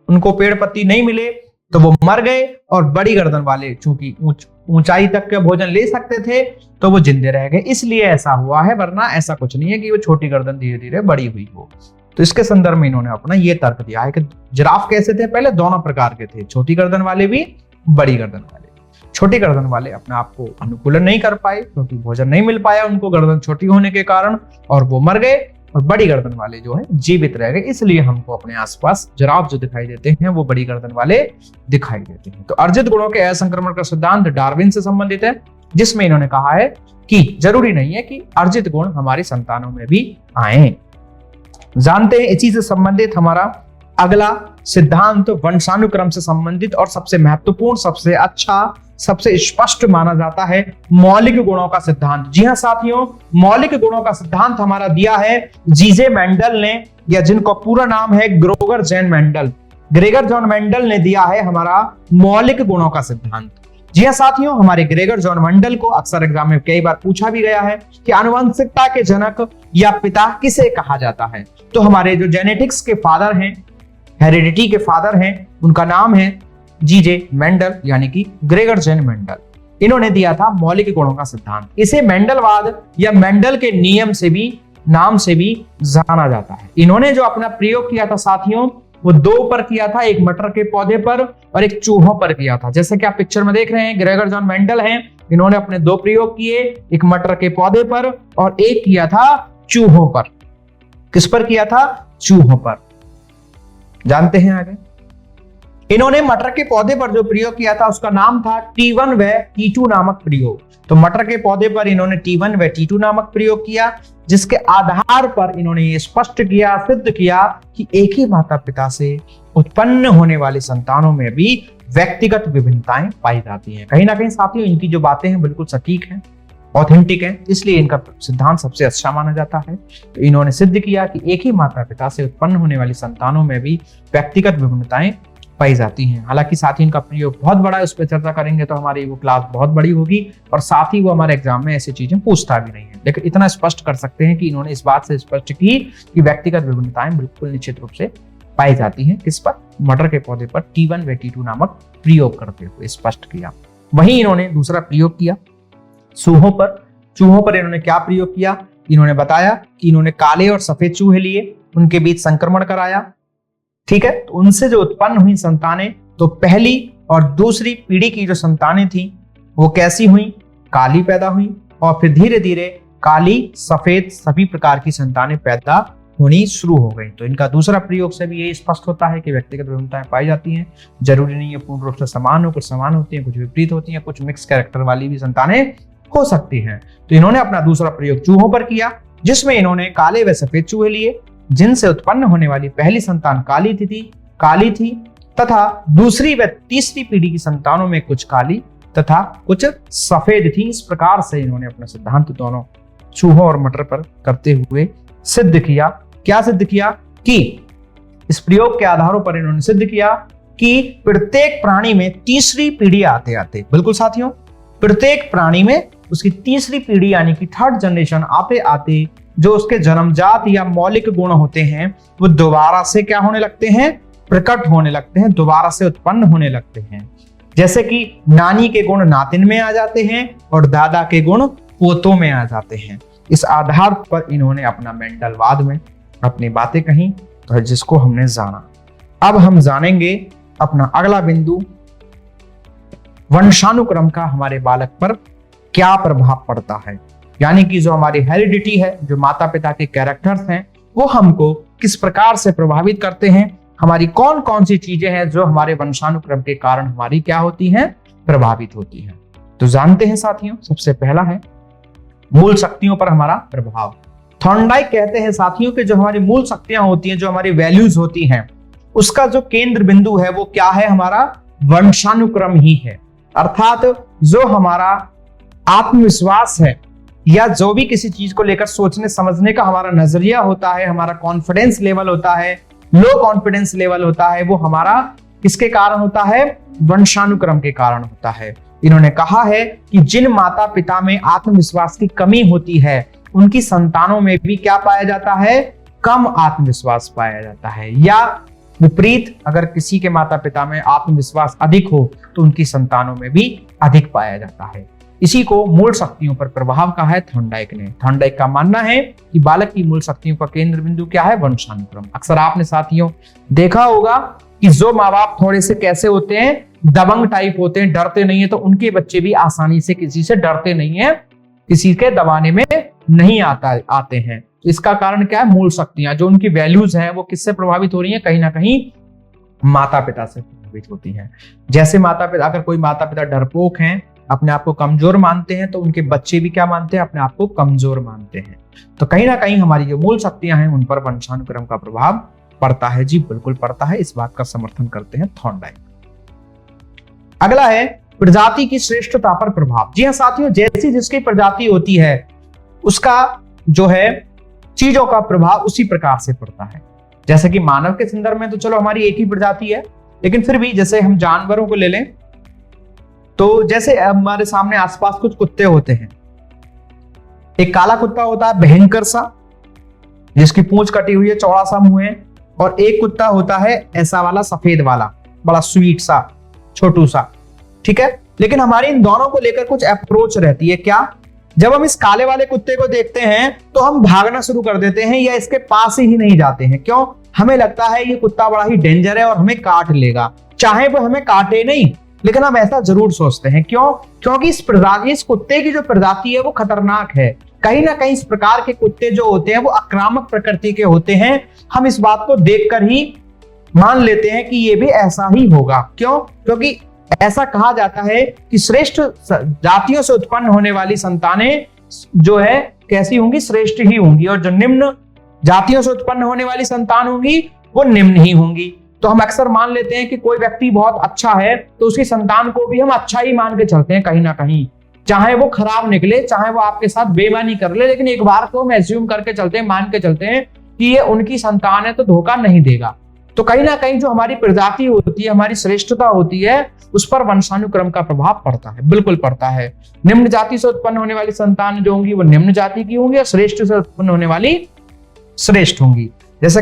उनको पेड़ पत्ती नहीं मिले तो वो मर गए, और बड़ी गर्दन वाले चूंकि ऊंचाई तक के भोजन ले सकते थे तो वो जिंदे रह गए, इसलिए ऐसा हुआ है। वरना ऐसा कुछ नहीं है कि वो छोटी गर्दन धीरे धीरे बड़ी हुई हो। तो इसके संदर्भ में इन्होंने अपना ये तर्क दिया है कि जिराफ कैसे थे, पहले दोनों प्रकार के थे, छोटी गर्दन वाले भी बड़ी गर्दन वाले। छोटी गर्दन वाले अपने आप को अनुकूलन नहीं कर पाए क्योंकि भोजन नहीं मिल पाया उनको गर्दन छोटी होने के कारण, और वो मर गए, और बड़ी गर्दन वाले जो है जीवित रह गए। इसलिए हमको अपने आसपास जिराफ जो दिखाई देते हैं वो बड़ी गर्दन वाले दिखाई देते हैं। तो अर्जित गुणों के असंक्रमण का सिद्धांत डार्विन से संबंधित है, जिसमें इन्होंने कहा है कि जरूरी नहीं है कि अर्जित गुण हमारी संतानों में भी आए। जानते हैं इसी से संबंधित हमारा अगला सिद्धांत वंशानुक्रम से संबंधित और सबसे महत्वपूर्ण, सबसे अच्छा, सबसे स्पष्ट माना जाता है मौलिक गुणों का सिद्धांत। जी हां साथियों, मौलिक गुणों का सिद्धांत हमारा दिया है जीजे मेंडल ने, या जिनको पूरा नाम है Gregor John Mendel. Gregor John Mendel ने दिया है हमारा मौलिक गुणों का सिद्धांत। जी हां साथियों, हमारे ग्रेगर जॉन मेंडल को अक्सर एग्जाम में कई बार पूछा भी गया है कि आनुवंशिकता के जनक या पिता किसे कहा जाता है। तो हमारे जो जेनेटिक्स के फादर हैं, हेरिडिटी के फादर हैं, उनका नाम है जीजे मेंडल यानी कि ग्रेगर जॉन मेंडल। इन्होंने दिया था मौलिक गुणों का सिद्धांत। इसे मेंडलवाद या मेंडल के नियम से भी, नाम से भी जाना जाता है। इन्होंने जो अपना प्रयोग किया था साथियों वो दो पर किया था, एक मटर के पौधे पर और एक चूहों पर किया था। जैसे कि आप पिक्चर में देख रहे हैं ग्रेगर जॉन मेंडल हैं, इन्होंने अपने दो प्रयोग किए, एक मटर के पौधे पर और एक किया था चूहों पर। किस पर किया था? चूहों पर। जानते हैं आगे। इन्होंने मटर के पौधे पर जो प्रयोग किया था उसका नाम था T1 व T2 नामक प्रयोग। तो मटर के पौधे पर इन्होंने T1 व T2 नामक प्रयोग किया, जिसके आधार पर इन्होंने ये स्पष्ट किया, सिद्ध किया कि एक ही माता पिता से उत्पन्न होने वाली संतानों में भी व्यक्तिगत विभिन्नताएं पाई जाती हैं। कहीं ना कहीं साथियों इनकी जो बातें हैं बिल्कुल सटीक हैं, ऑथेंटिक है, इसलिए इनका सिद्धांत सबसे अच्छा माना जाता है। तो इन्होंने सिद्ध किया कि एक ही माता पिता से उत्पन्न होने वाली संतानों में भी व्यक्तिगत विभिन्नताएं पाई जाती हैं। हालांकि साथ ही इनका प्रयोग बहुत बड़ा है, उस पर चर्चा करेंगे तो हमारी वो क्लास बहुत बड़ी होगी, और साथ ही वो हमारे एग्जाम में ऐसी चीजें पूछता भी नहीं है। लेकिन इतना स्पष्ट कर सकते हैं कि इन्होंने इस बात से स्पष्ट की कि व्यक्तिगत विभिन्नताएं बिल्कुल निश्चित रूप से पाई जाती हैं। किस पर? मटर के पौधे पर T1 व T2 नामक प्रयोग करते हुए स्पष्ट किया। वहीं इन्होंने दूसरा प्रयोग किया चूहों पर। चूहों पर इन्होंने क्या प्रयोग किया? इन्होंने बताया कि इन्होंने काले और सफेद चूहे लिए, उनके बीच संक्रमण कराया, ठीक है। तो उनसे जो उत्पन्न हुई संतानें, तो पहली और दूसरी पीढ़ी की जो संतानें थी वो कैसी हुई? काली पैदा हुई, और फिर धीरे धीरे काली, सफेद सभी प्रकार की संतानें पैदा होनी शुरू हो गई। तो इनका दूसरा प्रयोग से भी यही स्पष्ट होता है कि व्यक्तिगत विभिन्नताएं पाई जाती हैं, जरूरी नहीं है पूर्ण रूप से समान हो, कुछ समान होती हैं, कुछ विपरीत होती हैं, कुछ मिक्स कैरेक्टर वाली भी संतानें हो सकती हैं। तो इन्होंने अपना दूसरा प्रयोग चूहों पर किया, जिसमें इन्होंने काले व सफेद चूहे लिए, जिनसे उत्पन्न होने वाली पहली संतान काली थी तथा दूसरी व तीसरी पीढ़ी की संतानों में कुछ काली तथा कुछ सफेद थी। इस प्रकार से इन्होंने अपना सिद्धांत दोनों चूहों और मटर पर करते हुए सिद्ध किया। क्या सिद्ध किया? कि इस प्रयोग के आधारों पर इन्होंने सिद्ध किया कि प्रत्येक प्राणी में तीसरी पीढ़ी आते आते, बिल्कुल साथियों, प्रत्येक प्राणी में उसकी तीसरी पीढ़ी यानी कि थर्ड जनरेशन आते आते जो उसके जन्मजात या मौलिक गुण होते हैं वो दोबारा से क्या होने लगते हैं? प्रकट होने लगते हैं, दोबारा से उत्पन्न होने लगते हैं। जैसे कि नानी के गुण नातिन में आ जाते हैं और दादा के गुण पोतों में आ जाते हैं। इस आधार पर इन्होंने अपना मेंडलवाद में अपनी बातें कही, तो जिसको हमने जाना। अब हम जानेंगे अपना अगला बिंदु, वंशानुक्रम का हमारे बालक पर क्या प्रभाव पड़ता है, यानी कि जो हमारी हेरिडिटी है, जो माता पिता के कैरेक्टर्स हैं, वो हमको किस प्रकार से प्रभावित करते हैं, हमारी कौन कौन सी चीजें हैं जो हमारे वंशानुक्रम के कारण हमारी क्या होती हैं? प्रभावित होती हैं। तो जानते हैं साथियों, सबसे पहला है मूल शक्तियों पर हमारा प्रभाव। थॉर्नडाइक कहते हैं साथियों कि जो हमारी मूल शक्तियां होती हैं, जो हमारी वैल्यूज होती हैं, उसका जो केंद्र बिंदु है वो क्या है? हमारा वंशानुक्रम ही है। अर्थात जो हमारा आत्मविश्वास है या जो भी किसी चीज को लेकर सोचने समझने का हमारा नजरिया होता है, हमारा कॉन्फिडेंस लेवल होता है, लो कॉन्फिडेंस लेवल होता है, वो हमारा किसके कारण होता है? वंशानुक्रम के कारण होता है। इन्होंने कहा है कि जिन माता पिता में आत्मविश्वास की कमी होती है उनकी संतानों में भी क्या पाया जाता है? कम आत्मविश्वास पाया जाता है। या विपरीत, अगर किसी के माता पिता में आत्मविश्वास अधिक हो तो उनकी संतानों में भी अधिक पाया जाता है। इसी को मूल शक्तियों पर प्रभाव कहा है थॉर्नडाइक ने। थॉर्नडाइक का मानना है कि बालक की मूल शक्तियों का केंद्र बिंदु क्या है? वंशानुक्रम। अक्सर आपने साथियों देखा होगा कि जो माँ बाप थोड़े से कैसे होते हैं, दबंग टाइप होते हैं, डरते नहीं है, तो उनके बच्चे भी आसानी से किसी से डरते नहीं है, किसी के दबाने में नहीं आते हैं। तो इसका कारण क्या है? मूल शक्तियां, जो उनकी वैल्यूज हैं, वो किससे प्रभावित हो रही है? कहीं ना कहीं माता पिता से प्रभावित होती हैं। जैसे माता पिता, अगर कोई माता पिता डरपोक हैं, अपने आप को कमजोर मानते हैं, तो उनके बच्चे भी क्या मानते हैं? अपने आप को कमजोर मानते हैं। तो कहीं ना कहीं हमारी जो मूल शक्तियां हैं उन पर वंशानुक्रम का प्रभाव पड़ता है। जी बिल्कुल पड़ता है, इस बात का समर्थन करते हैं थॉर्नडाइक। अगला है प्रजाति की श्रेष्ठता पर प्रभाव। जी हाँ साथियों, जैसी जिसकी प्रजाति होती है उसका जो है चीजों का प्रभाव उसी प्रकार से पड़ता है। जैसे कि मानव के संदर्भ में तो चलो हमारी एक ही प्रजाति है, लेकिन फिर भी जैसे हम जानवरों को ले लें तो जैसे हमारे सामने आसपास कुछ कुत्ते होते हैं। एक काला कुत्ता होता है भयंकर सा, जिसकी पूंछ कटी हुई है, चौड़ा सा मुंह है, और एक कुत्ता होता है ऐसा वाला सफेद वाला, बड़ा स्वीट सा, छोटू सा, ठीक है। लेकिन हमारी इन दोनों को लेकर कुछ अप्रोच रहती है। क्या? जब हम इस काले वाले कुत्ते को देखते हैं तो हम भागना शुरू कर देते हैं या इसके पास ही नहीं जाते हैं। क्यों? हमें लगता है ये कुत्ता बड़ा ही डेंजर है और हमें काट लेगा, चाहे वो हमें काटे नहीं, लेकिन हम ऐसा जरूर सोचते हैं। क्यों? क्योंकि इस कुत्ते की जो प्रजाति है वो खतरनाक है। कहीं ना कहीं इस प्रकार के कुत्ते जो होते हैं वो आक्रामक प्रकृति के होते हैं। हम इस बात को देखकर ही मान लेते हैं कि ये भी ऐसा ही होगा। क्यों? क्योंकि ऐसा कहा जाता है कि श्रेष्ठ जातियों से उत्पन्न होने वाली संतानें जो है कैसी होंगी? श्रेष्ठ ही होंगी, और जो निम्न जातियों से उत्पन्न होने वाली संतान होंगी वो निम्न ही होंगी। तो हम अक्सर मान लेते हैं कि कोई व्यक्ति बहुत अच्छा है तो उसकी संतान को भी हम अच्छा ही मान के चलते हैं कहीं ना कहीं, चाहे वो खराब निकले, चाहे वो आपके साथ बेईमानी कर ले, लेकिन एक बार को हम एज्यूम करके चलते हैं, मान के चलते हैं कि ये उनकी संतान है तो धोखा नहीं देगा। तो कहीं ना कहीं जो हमारी प्रजाति होती है, हमारी श्रेष्ठता होती है, उस पर वंशानुक्रम का प्रभाव पड़ता है, बिल्कुल पड़ता है। निम्न जाति से उत्पन्न होने वाली संतान जो होंगी वो निम्न जाति की होंगी, और श्रेष्ठ से उत्पन्न होने वाली श्रेष्ठ होंगी। जैसे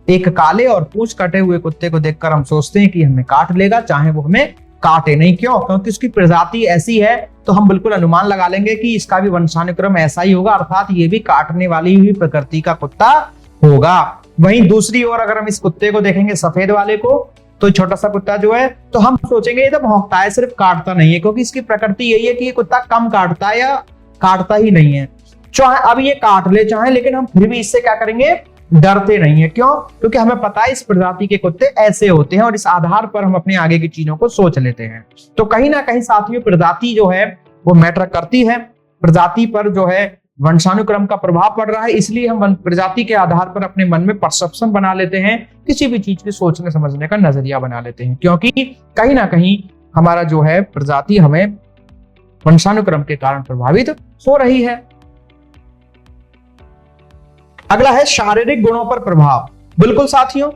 एक काले और पूंछ कटे हुए कुत्ते को देखकर हम सोचते हैं कि हमें काट लेगा, चाहे वो हमें काटे नहीं। क्यों? क्योंकि उसकी प्रजाति ऐसी है, तो हम बिल्कुल अनुमान लगा लेंगे कि इसका भी वंशानुक्रम ऐसा ही होगा, अर्थात ये भी काटने वाली हुई प्रकृति का कुत्ता होगा। वहीं दूसरी ओर अगर हम इस कुत्ते को देखेंगे सफेद वाले को, तो छोटा सा कुत्ता जो है, तो हम सोचेंगे ये तो भौंकता है, सिर्फ काटता नहीं है, क्योंकि इसकी प्रकृति यही है कि ये कुत्ता कम काटता है या काटता ही नहीं है। चाहे अब ये काट ले चाहे, लेकिन हम फिर भी इससे क्या करेंगे, डरते नहीं है। क्यों? क्योंकि हमें पता है इस प्रजाति के कुत्ते ऐसे होते हैं और इस आधार पर हम अपने आगे की चीजों को सोच लेते हैं। तो कहीं ना कहीं साथियों प्रजाति जो है वो मैटर करती है, प्रजाति पर जो है वंशानुक्रम का प्रभाव पड़ रहा है, इसलिए हम प्रजाति के आधार पर अपने मन में परसेप्शन बना लेते हैं, किसी भी चीज की सोचने समझने का नजरिया बना लेते हैं, क्योंकि कहीं ना कहीं हमारा जो है प्रजाति हमें वंशानुक्रम के कारण प्रभावित हो रही है। अगला है शारीरिक गुणों पर प्रभाव। बिल्कुल साथियों,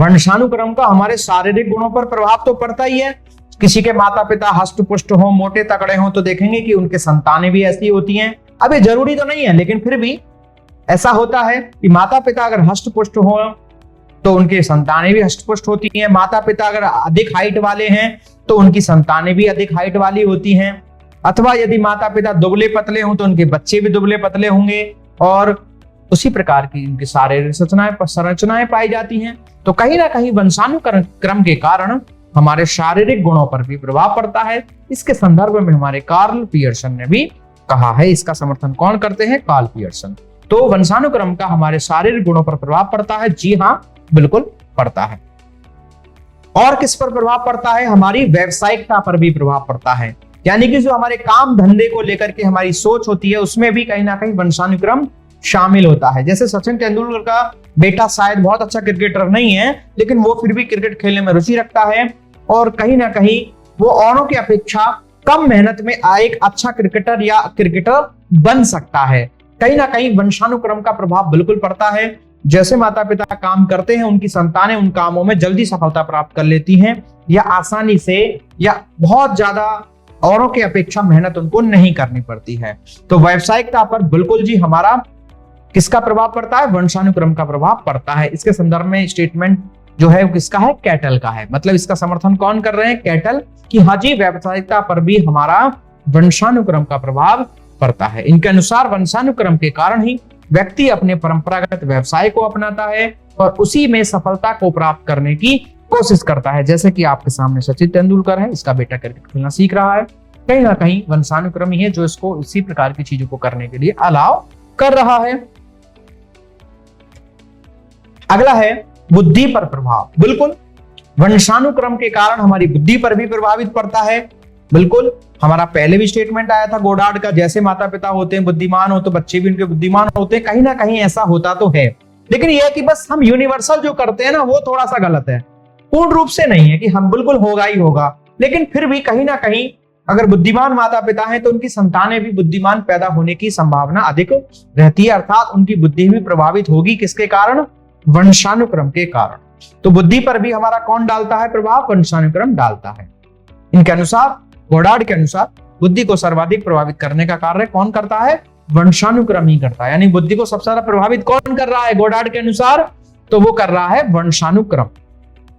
वंशानुक्रम का हमारे शारीरिक गुणों पर प्रभाव तो पड़ता ही है। किसी के माता पिता हष्ट पुष्ट हो, मोटे तगड़े हो, तो देखेंगे कि उनके संतानें भी ऐसी होती हैं। अब ये जरूरी तो नहीं है, लेकिन फिर भी ऐसा होता है कि माता पिता अगर हष्ट पुष्ट हो तो उनकी संतानें भी हष्ट पुष्ट होती हैं। माता पिता अगर अधिक हाइट वाले हैं तो उनकी संतानें भी अधिक हाइट वाली होती हैं। अथवा यदि माता पिता दुबले पतले हों तो उनके बच्चे भी दुबले पतले होंगे, और उसी प्रकार की उनकी शारीरिक संरचनाएं पाई जाती हैं। तो कहीं ना कहीं वंशानुक्रम के कारण हमारे शारीरिक गुणों पर भी प्रभाव पड़ता है। इसके संदर्भ में हमारे कार्ल पियर्सन ने भी कहा है। इसका समर्थन कौन करते हैं? Karl Pearson. तो वंशानुक्रम का हमारे शारीरिक गुणों पर प्रभाव पड़ता है। जी हाँ, बिल्कुल पड़ता है। और किस पर प्रभाव पड़ता है? हमारी व्यावसायिकता पर भी प्रभाव पड़ता है। यानी कि जो हमारे काम धंधे को लेकर के हमारी सोच होती है उसमें भी कहीं ना कहीं वंशानुक्रम शामिल होता है। जैसे सचिन तेंदुलकर का बेटा शायद बहुत अच्छा क्रिकेटर नहीं है, लेकिन वो फिर भी क्रिकेट खेलने में रुचि रखता है और कहीं ना कहीं वो औरों की अपेक्षा कम मेहनत में एक अच्छा क्रिकेटर या क्रिकेटर बन सकता है। कहीं ना कहीं वंशानुक्रम का प्रभाव बिल्कुल पड़ता है। जैसे माता पिता काम करते हैं, उनकी संतानें उन कामों में जल्दी सफलता प्राप्त कर लेती हैं, या आसानी से, या बहुत ज्यादा औरों की अपेक्षा मेहनत उनको नहीं करनी पड़ती है। तो व्यावसायिकता पर बिल्कुल जी हमारा किसका प्रभाव पड़ता है? वंशानुक्रम का प्रभाव पड़ता है। इसके संदर्भ में स्टेटमेंट जो है वो किसका है? कैटल का है। मतलब इसका समर्थन कौन कर रहे हैं? कैटल, कि हाँ जी व्यावसायिकता पर भी हमारा वंशानुक्रम का प्रभाव पड़ता है। इनके अनुसार वंशानुक्रम के कारण ही व्यक्ति अपने परंपरागत व्यवसाय को अपनाता है और उसी में सफलता को प्राप्त करने की कोशिश करता है। जैसे कि आपके सामने सचिन तेंदुलकर है, इसका बेटा क्रिकेट खेलना सीख रहा है। कहीं ना कहीं वंशानुक्रम ही है जो इसको इसी प्रकार की चीजों को करने के लिए अलाउ कर रहा है। अगला है बुद्धि पर प्रभाव। बिल्कुल, वंशानुक्रम के कारण हमारी बुद्धि पर भी प्रभावित पड़ता है। बिल्कुल, हमारा पहले भी स्टेटमेंट आया था गोडार्ड का, जैसे माता पिता होते हैं बुद्धिमान हो तो बच्चे भी उनके बुद्धिमान होते हैं। कहीं ना कहीं ऐसा होता तो है, लेकिन यह कि बस हम यूनिवर्सल जो करते हैं ना वो थोड़ा सा गलत है। पूर्ण रूप से नहीं है कि हम बिल्कुल होगा ही होगा, लेकिन फिर भी कहीं ना कहीं अगर बुद्धिमान माता पिता हैं तो उनकी संतानें भी बुद्धिमान पैदा होने की संभावना अधिक रहती है, अर्थात उनकी बुद्धि भी प्रभावित होगी। किसके कारण? वंशानुक्रम के कारण। तो बुद्धि पर भी हमारा कौन डालता है प्रभाव? वंशानुक्रम डालता है। इनके अनुसार, गोडार्ड के अनुसार, बुद्धि को सर्वाधिक प्रभावित करने का कार्य कौन करता है? वंशानुक्रम ही करता है। यानी बुद्धि को सबसे ज्यादा प्रभावित कौन कर रहा है गोडार्ड के अनुसार? तो वो कर रहा है वंशानुक्रम।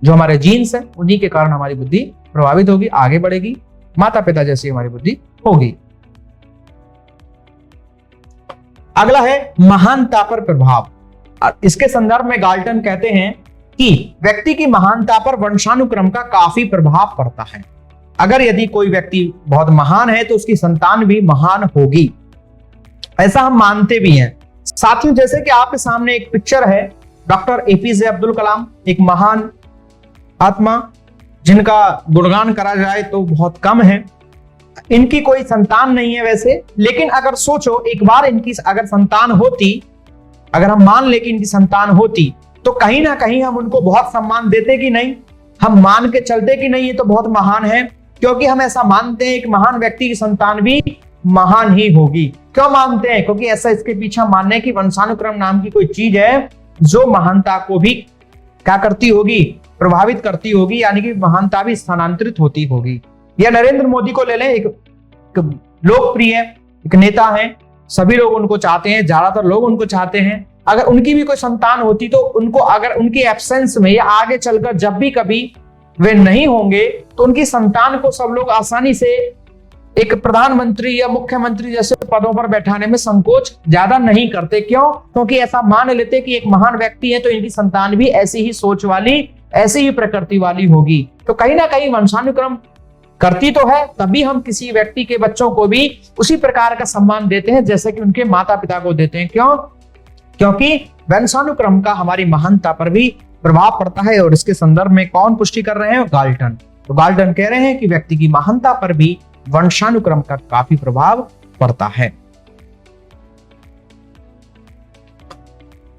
जो हमारे जीन्स है उन्हीं के कारण हमारी बुद्धि प्रभावित होगी, आगे बढ़ेगी, माता पिता जैसी हमारी बुद्धि होगी। अगला है महानता पर प्रभाव। इसके संदर्भ में गाल्टन कहते हैं कि व्यक्ति की महानता पर वंशानुक्रम का काफी प्रभाव पड़ता है। अगर यदि कोई व्यक्ति बहुत महान है तो उसकी संतान भी महान होगी, ऐसा हम मानते भी हैं। साथियों, जैसे कि आपके सामने एक पिक्चर है, डॉक्टर एपीजे अब्दुल कलाम, एक महान आत्मा जिनका गुणगान करा जाए तो बहुत कम है। इनकी कोई संतान नहीं है वैसे, लेकिन अगर सोचो एक बार इनकी अगर संतान होती, अगर हम मान ले कि इनकी संतान होती, तो कहीं ना कहीं हम उनको बहुत सम्मान देते कि नहीं? हम मान के चलते कि नहीं ये तो बहुत महान है, क्योंकि हम ऐसा मानते हैं कि महान व्यक्ति की संतान भी महान ही होगी। क्यों मानते हैं? क्योंकि ऐसा इसके पीछे मानने की वंशानुक्रम नाम की कोई चीज है जो महानता को भी क्या करती होगी? प्रभावित करती होगी, यानी कि महानता भी स्थानांतरित होती होगी। या नरेंद्र मोदी को ले लें, एक लोकप्रिय एक नेता है, सभी लोग उनको चाहते हैं, ज्यादातर लोग उनको चाहते हैं। अगर उनकी भी कोई संतान होती तो उनको, अगर उनकी एब्सेंस में या आगे चलकर जब भी कभी वे नहीं होंगे तो उनकी संतान को सब लोग आसानी से एक प्रधानमंत्री या मुख्यमंत्री जैसे पदों पर बैठाने में संकोच ज्यादा नहीं करते। क्यों? क्योंकि ऐसा मान लेते कि एक महान व्यक्ति है तो इनकी संतान भी ऐसी ही सोच वाली, ऐसी ही प्रकृति वाली होगी। तो कहीं ना कहीं वंशानुक्रम करती तो है, तभी हम किसी व्यक्ति के बच्चों को भी उसी प्रकार का सम्मान देते हैं जैसे कि उनके माता पिता को देते हैं। क्यों? क्योंकि वंशानुक्रम का हमारी महानता पर भी प्रभाव पड़ता है। और इसके संदर्भ में कौन पुष्टि कर रहे हैं? गाल्टन। तो गाल्टन कह रहे हैं कि व्यक्ति की महानता पर भी वंशानुक्रम का काफी प्रभाव पड़ता है।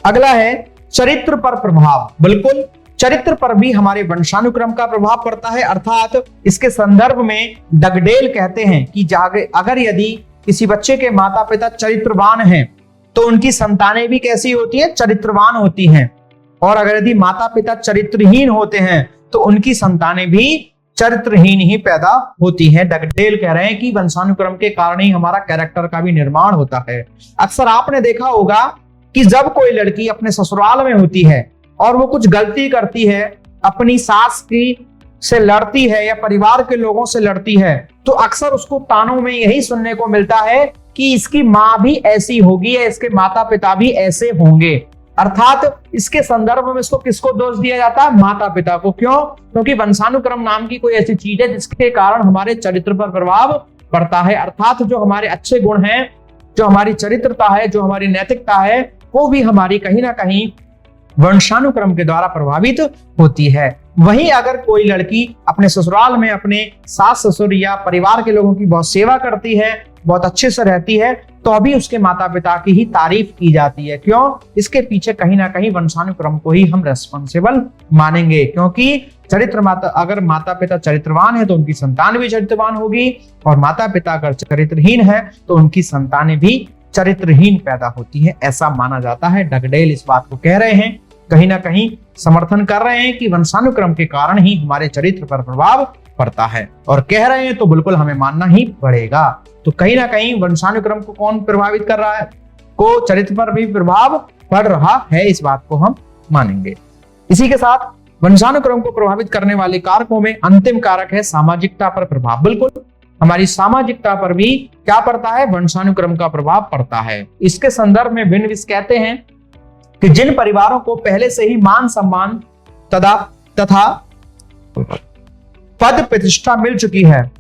अगला है चरित्र पर प्रभाव। बिल्कुल, चरित्र पर भी हमारे वंशानुक्रम का प्रभाव पड़ता है। अर्थात इसके संदर्भ में डगडेल कहते हैं कि अगर यदि किसी बच्चे के माता पिता चरित्रवान हैं तो उनकी संतानें भी कैसी होती है? चरित्रवान होती हैं। और अगर यदि माता पिता चरित्रहीन होते हैं तो उनकी संतानें भी चरित्रहीन ही पैदा होती हैं। डगडेल कह रहे हैं कि वंशानुक्रम के कारण ही हमारा कैरेक्टर का भी निर्माण होता है। अक्सर आपने देखा होगा कि जब कोई लड़की अपने ससुराल में होती है और वो कुछ गलती करती है, अपनी सास की से लड़ती है या परिवार के लोगों से लड़ती है, तो अक्सर उसको तानों में यही सुनने को मिलता है कि इसकी माँ भी ऐसी होगी या इसके माता पिता भी ऐसे होंगे। अर्थात इसके संदर्भ में इसको किसको दोष दिया जाता है? माता पिता को। क्यों? क्योंकि वंशानुक्रम नाम की कोई ऐसी चीज है जिसके कारण हमारे चरित्र पर प्रभाव पड़ता है। अर्थात जो हमारे अच्छे गुण हैं, जो हमारी चरित्रता है, जो हमारी नैतिकता है, वो भी हमारी कहीं ना कहीं वंशानुक्रम के द्वारा प्रभावित होती है। वहीं अगर कोई लड़की अपने ससुराल में अपने सास ससुर या परिवार के लोगों की बहुत सेवा करती है, बहुत अच्छे से रहती है, तो अभी उसके माता पिता की ही तारीफ की जाती है। क्यों? इसके पीछे कहीं ना कहीं वंशानुक्रम को ही हम रेस्पॉन्सिबल मानेंगे। क्योंकि अगर माता पिता चरित्रवान है तो उनकी संतान भी चरित्रवान होगी, और माता पिता अगर चरित्रहीन है तो उनकी संतानें भी चरित्रहीन पैदा होती है, ऐसा माना जाता है। डगडेल इस बात को कह रहे हैं, कहीं ना कहीं समर्थन कर रहे हैं कि वंशानुक्रम के कारण ही हमारे चरित्र पर प्रभाव पड़ता है, और कह रहे हैं तो बिल्कुल हमें मानना ही पड़ेगा। तो कहीं ना कहीं वंशानुक्रम को कौन प्रभावित कर रहा है? को चरित्र पर भी प्रभाव पड़ रहा है, इस बात को हम मानेंगे। इसी के साथ वंशानुक्रम को प्रभावित करने वाले कारकों में अंतिम कारक है सामाजिकता पर प्रभाव। बिल्कुल, हमारी सामाजिकता पर भी क्या पड़ता है? वंशानुक्रम का प्रभाव पड़ता है। इसके संदर्भ में विनविस कहते हैं कि जिन परिवारों को पहले से ही मान सम्मान तथा पद प्रतिष्ठा मिल चुकी है,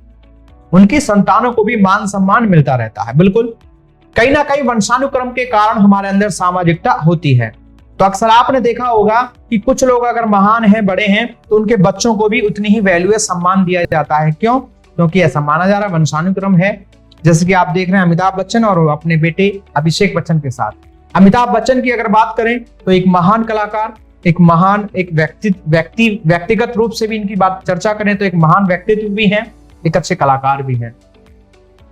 उनकी संतानों को भी मान सम्मान मिलता रहता है। बिल्कुल, कहीं ना कहीं वंशानुक्रम के कारण हमारे अंदर सामाजिकता होती है। तो अक्सर आपने देखा होगा कि कुछ लोग अगर महान हैं, बड़े हैं, तो उनके बच्चों को भी उतनी ही वैल्यू या सम्मान दिया जाता है। क्यों? क्योंकि ऐसा माना जा रहा है वंशानुक्रम है। जैसे कि आप देख रहे हैं अमिताभ बच्चन और अपने बेटे अभिषेक बच्चन के साथ। अमिताभ बच्चन की अगर बात करें तो एक महान कलाकार, एक व्यक्तिगत रूप से भी इनकी बात चर्चा करें तो एक महान व्यक्तित्व भी है, एक अच्छे कलाकार भी हैं।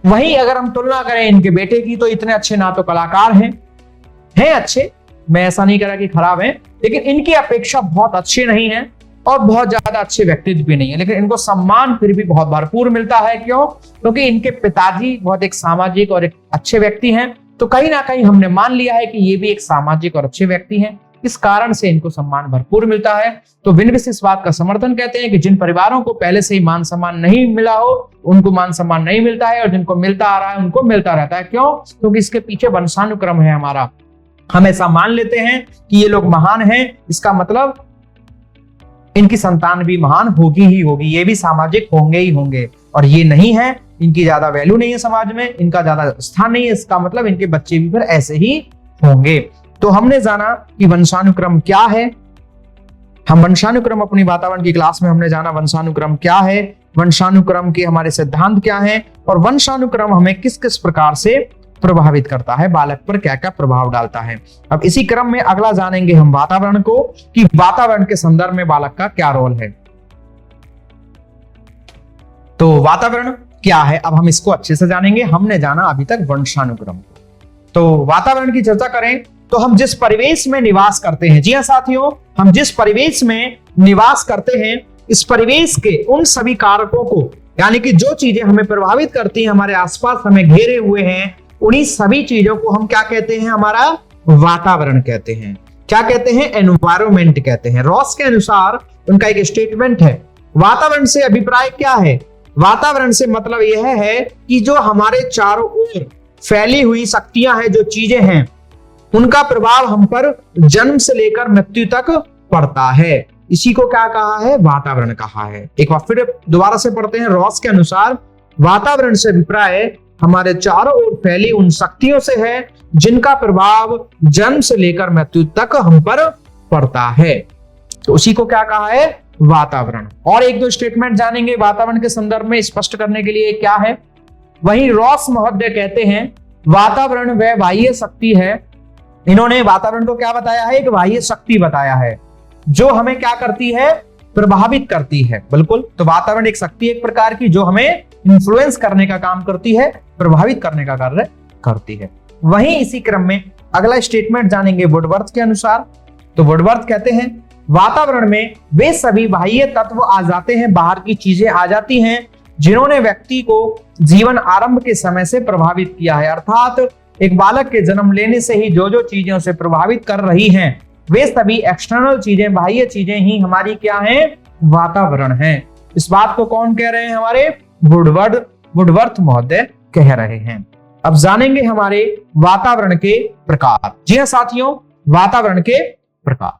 वहीं अगर हम तुलना करें इनके बेटे की, तो इतने अच्छे ना तो कलाकार हैं अच्छे, मैं ऐसा नहीं कह रहा कि खराब हैं, लेकिन इनकी अपेक्षा बहुत अच्छे नहीं हैं और बहुत ज्यादा अच्छे व्यक्तित्व भी नहीं है, लेकिन इनको सम्मान फिर भी बहुत भरपूर मिलता है। क्यों? क्योंकि इनके पिताजी बहुत एक सामाजिक और एक अच्छे व्यक्ति हैं, तो कहीं ना कहीं हमने मान लिया है कि ये भी एक सामाजिक और अच्छे व्यक्ति हैं, इस कारण से इनको सम्मान भरपूर मिलता है। तो विनविस इस बात का समर्थन कहते हैं कि जिन परिवारों को पहले से ही मान सम्मान नहीं मिला हो, उनको मान सम्मान नहीं मिलता है, और जिनको मिलता आ रहा है उनको मिलता रहता है। क्यों? क्योंकि इसके पीछे वंशानुक्रम है हमारा। हम ऐसा मान लेते हैं कि ये लोग महान हैं, इसका मतलब इनकी संतान भी महान होगी ही होगी, ये भी सामाजिक होंगे ही होंगे, और ये नहीं है, इनकी ज्यादा वैल्यू नहीं है समाज में, इनका ज्यादा स्थान नहीं है, इसका मतलब इनके बच्चे भी फिर ऐसे ही होंगे। तो हमने जाना कि वंशानुक्रम क्या है। हम वंशानुक्रम अपनी वातावरण की क्लास में हमने जाना वंशानुक्रम क्या है, वंशानुक्रम के हमारे सिद्धांत क्या हैं, और वंशानुक्रम हमें किस किस प्रकार से प्रभावित करता है, बालक पर क्या क्या प्रभाव डालता है। अब इसी क्रम में अगला जानेंगे हम वातावरण को, कि वातावरण के संदर्भ में बालक का क्या रोल है। तो वातावरण क्या है, अब हम इसको अच्छे से जानेंगे। हमने जाना अभी तक वंशानुक्रम को। तो वातावरण की चर्चा करें तो हम जिस परिवेश में निवास करते हैं, जी हाँ साथियों, हम जिस परिवेश में निवास करते हैं, इस परिवेश के उन सभी कारकों को, यानी कि जो चीजें हमें प्रभावित करती हैं, हमारे आसपास हमें घेरे हुए हैं, उन्हीं सभी चीजों को हम क्या कहते हैं? हमारा वातावरण कहते हैं। क्या कहते हैं? एनवायरमेंट कहते हैं। रॉस के अनुसार उनका एक स्टेटमेंट है, वातावरण से अभिप्राय क्या है? वातावरण से मतलब यह है कि जो हमारे चारों ओर फैली हुई शक्तियां हैं, जो चीजें हैं, उनका प्रभाव हम पर जन्म से लेकर मृत्यु तक पड़ता है। इसी को क्या कहा है? वातावरण कहा है। एक बार फिर दोबारा से पढ़ते हैं। रॉस के अनुसार वातावरण से अभिप्राय हमारे चारों ओर फैली उन शक्तियों से है जिनका प्रभाव जन्म से लेकर मृत्यु तक हम पर पड़ता है। तो उसी को क्या कहा है? वातावरण। और एक दो स्टेटमेंट जानेंगे वातावरण के संदर्भ में स्पष्ट करने के लिए क्या है। वहीं रॉस महोदय कहते हैं वातावरण वह बाह्य शक्ति है। इन्होंने वातावरण को क्या बताया है? एक बाह्य शक्ति बताया है जो हमें क्या करती है? प्रभावित करती है। बिल्कुल, तो वातावरण एक शक्ति एक प्रकार की जो हमें इन्फ्लुएंस करने का काम करती है, प्रभावित करने का कार्य करती है। वहीं इसी क्रम में अगला स्टेटमेंट जानेंगे वुडवर्थ के अनुसार। तो वुडवर्थ कहते हैं वातावरण में वे सभी बाह्य तत्व आ जाते हैं, बाहर की चीजें आ जाती हैं जिन्होंने व्यक्ति को जीवन आरंभ के समय से प्रभावित किया है। अर्थात एक बालक के जन्म लेने से ही जो जो चीजें उसे प्रभावित कर रही हैं वे सभी एक्सटर्नल चीजें, बाह्य चीजें ही हमारी क्या हैं? वातावरण हैं। इस बात को कौन कह रहे हैं? हमारे वुडवर्थ महोदय कह रहे हैं। अब जानेंगे हमारे वातावरण के प्रकार। जी हां साथियों, वातावरण के प्रकार।